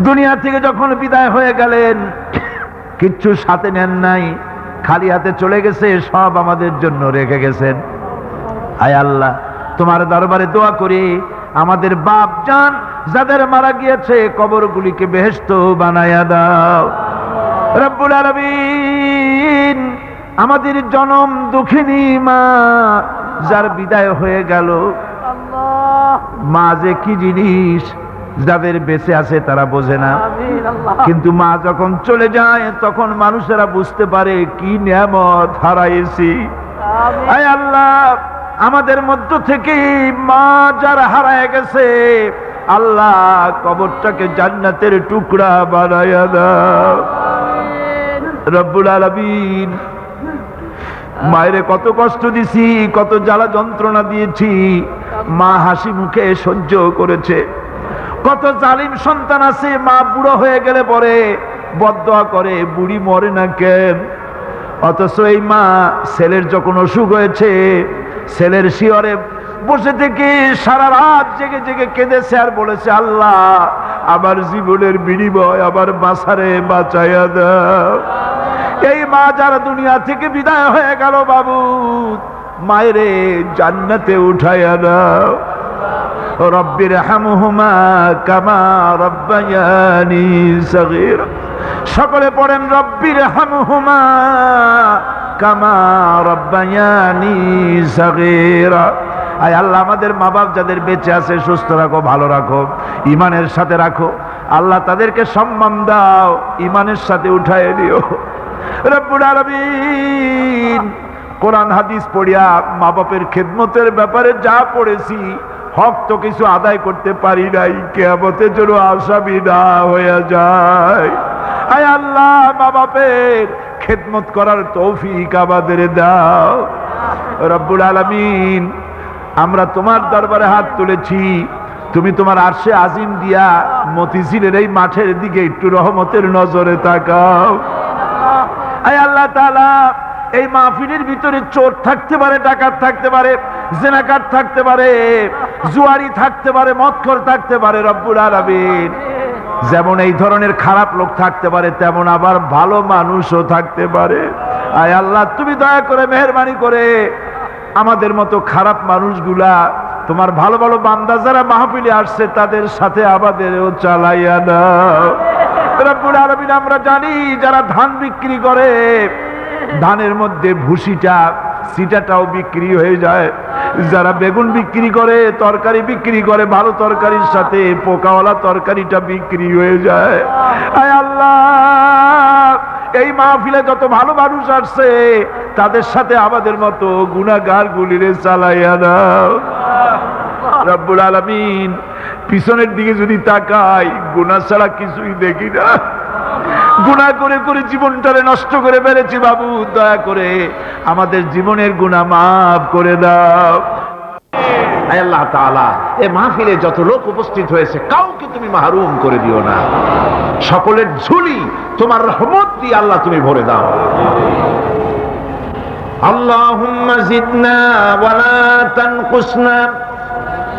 দুনিয়া থেকে যখন বিদায় হয়ে গেলেন কিচ্ছু সাথে নেন নাই, খালি হাতে চলে গেছে, সব আমাদের জন্য রেখে গেছেন। আয় আল্লাহ, তোমার দরবারে দোয়া করি আমাদের বাপ জান যাদের মারা গিয়েছে কবরগুলিকে বেহেশত বানায়া দাও রব্বুল আলামিন। আমাদের জনম দুঃখিনী মা যার বিদায় হয়ে গেল, মা যে কি জিনিস যাদের বেঁচে আছে তারা বোঝে না, কিন্তু মা যখন চলে যায় তখন মানুষেরা বুঝতে পারে কি নিয়ামত হারাইছি। আয় আল্লাহ, আমাদের মধ্য থেকে মা যারা হারায় গেছে আল্লাহ কবরটাকে জান্নাতের টুকরা বানায়া দাও রব্বুল আলামিন। মায়েরে কত কষ্ট দিছি, কত জ্বালা যন্ত্রণা দিয়েছি, মা হাসি মুখে সহ্য করেছে। কত জালিম সন্তান আছে মা বুড়ো হয়ে গেলে পরে বদদোয়া করে বুড়ি মরে না কেন, অথচ এই মা ছেলের যখন অসুখ হয়েছে ছেলের শিয়রে বসে থেকে সারা রাত জেগে জেগে কেঁদেছে আর বলেছে আল্লাহ আমার জীবনের বিনিময় আমার বাসারে বাঁচাইয়া দাও। এই মা যারা দুনিয়া থেকে বিদায় হয়ে গেল বাবু, মায়েরে জান্নাতে উঠাইয়া দাও। রব্বির হামহুমা কামা রব্বায়ানি সগীরা। সকলে পড়েন রব্বির হামহুমা কামা রব্বায়ানি সগীরা। আয় আল্লাহ, আমাদের মা বাপ যাদের বেঁচে আছে সুস্থ রাখো, ভালো রাখো, ইমানের সাথে রাখো। আল্লাহ তাদেরকে সম্মান দাও, ইমানের সাথে উঠায় দিও রব্বুল আলামিন। কোরআন হাদিস পড়িয়া মা বাপের খেদমতের ব্যাপারে যা পড়েছি হক তো কিছু আদায় করতে পারি নাই, কিয়ামতের জন্য আসামি না হয়ে যায়। আয় আল্লাহ, মা বাপের খেদমত করার তৌফিক আমাদের দাও রব্বুল আলামিন। আমরা তোমার দরবারে হাত তুলেছি, তুমি তোমার আরশে আজিম দিয়া মতিঝিলের এই মাঠের দিকে একটু রহমতের নজরে তাকাও। আয় আল্লাহ তাআলা, এই মাহফিলের ভিতরে চোর থাকতে পারে, ডাকাত থাকতে পারে, জেনাকার থাকতে পারে, জুয়ারি থাকতে পারে, মদখোর থাকতে পারে রব্বুল আলামিন। যেমন এই ধরনের খারাপ লোক থাকতে পারে তেমন আবার ভালো মানুষও থাকতে পারে। আয় আল্লাহ, তুমি দয়া করে মেহেরবানি করে আমাদের মতো খারাপ মানুষগুলা তোমার ভালো ভালো বান্দা যারা মাহফিলে আসছে তাদের সাথে আমাদেরও চালাইয়া দাও রব্বুল আলামিন। আমরা জানি যারা ধান বিক্রি করে ধানের মধ্যে ভুসিটা সিটাটাও বিক্রি হয়ে যায়, যারা বেগুন বিক্রি করে তরকারি বিক্রি করে ভালো তরকারির সাথে পোকাওয়ালা তরকারিটা বিক্রি হয়ে যায়। আয় আল্লাহ, এই মাহফিলে যত ভালো মানুষ আসছে তাদের সাথে আমাদের মতো গুনাহগার গুলিরে চালাইয়া দাও রব্বুল আলামিন। পিছনের দিকে যদি তাকাই গুনাহ ছাড়া কিছুই দেখি না, গুনাহ করে করে জীবনটারে নষ্ট করে ফেলেছি বাবু, দয়া করে আমাদের জীবনের গুনাহ মাফ করে দাও। আয় আল্লাহ তাআলা, এই মাহফিলে যত লোক উপস্থিত হয়েছে কাউকে তুমি মাহরুম করে দিও না, সকলের ঝুলি তোমার রহমত দিয়ে আল্লাহ তুমি ভরে দাও। আল্লাহুম্মা জিদনা ওয়ালা তানকুসনা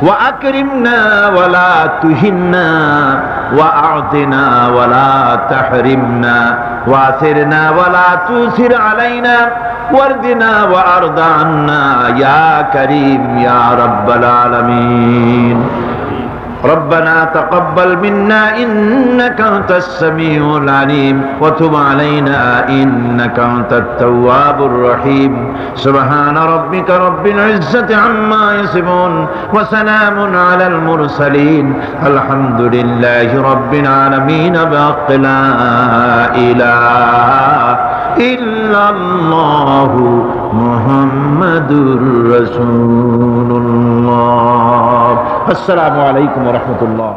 وأكرمنا ولا تهنا وأعطنا ولا تحرمنا وآثرنا ولا تؤثر علينا وارضنا وأرض عنا يا كريم يا رب العالمين. ربنا تقبل منا إنك أنت السميع العليم وتب علينا إنك أنت التواب الرحيم. سبحان ربك رب العزة عما يصفون وسلام على المرسلين الحمد لله رب العالمين بحق لا إله إلا الله محمد رسول الله. السلام عليكم ورحمة الله.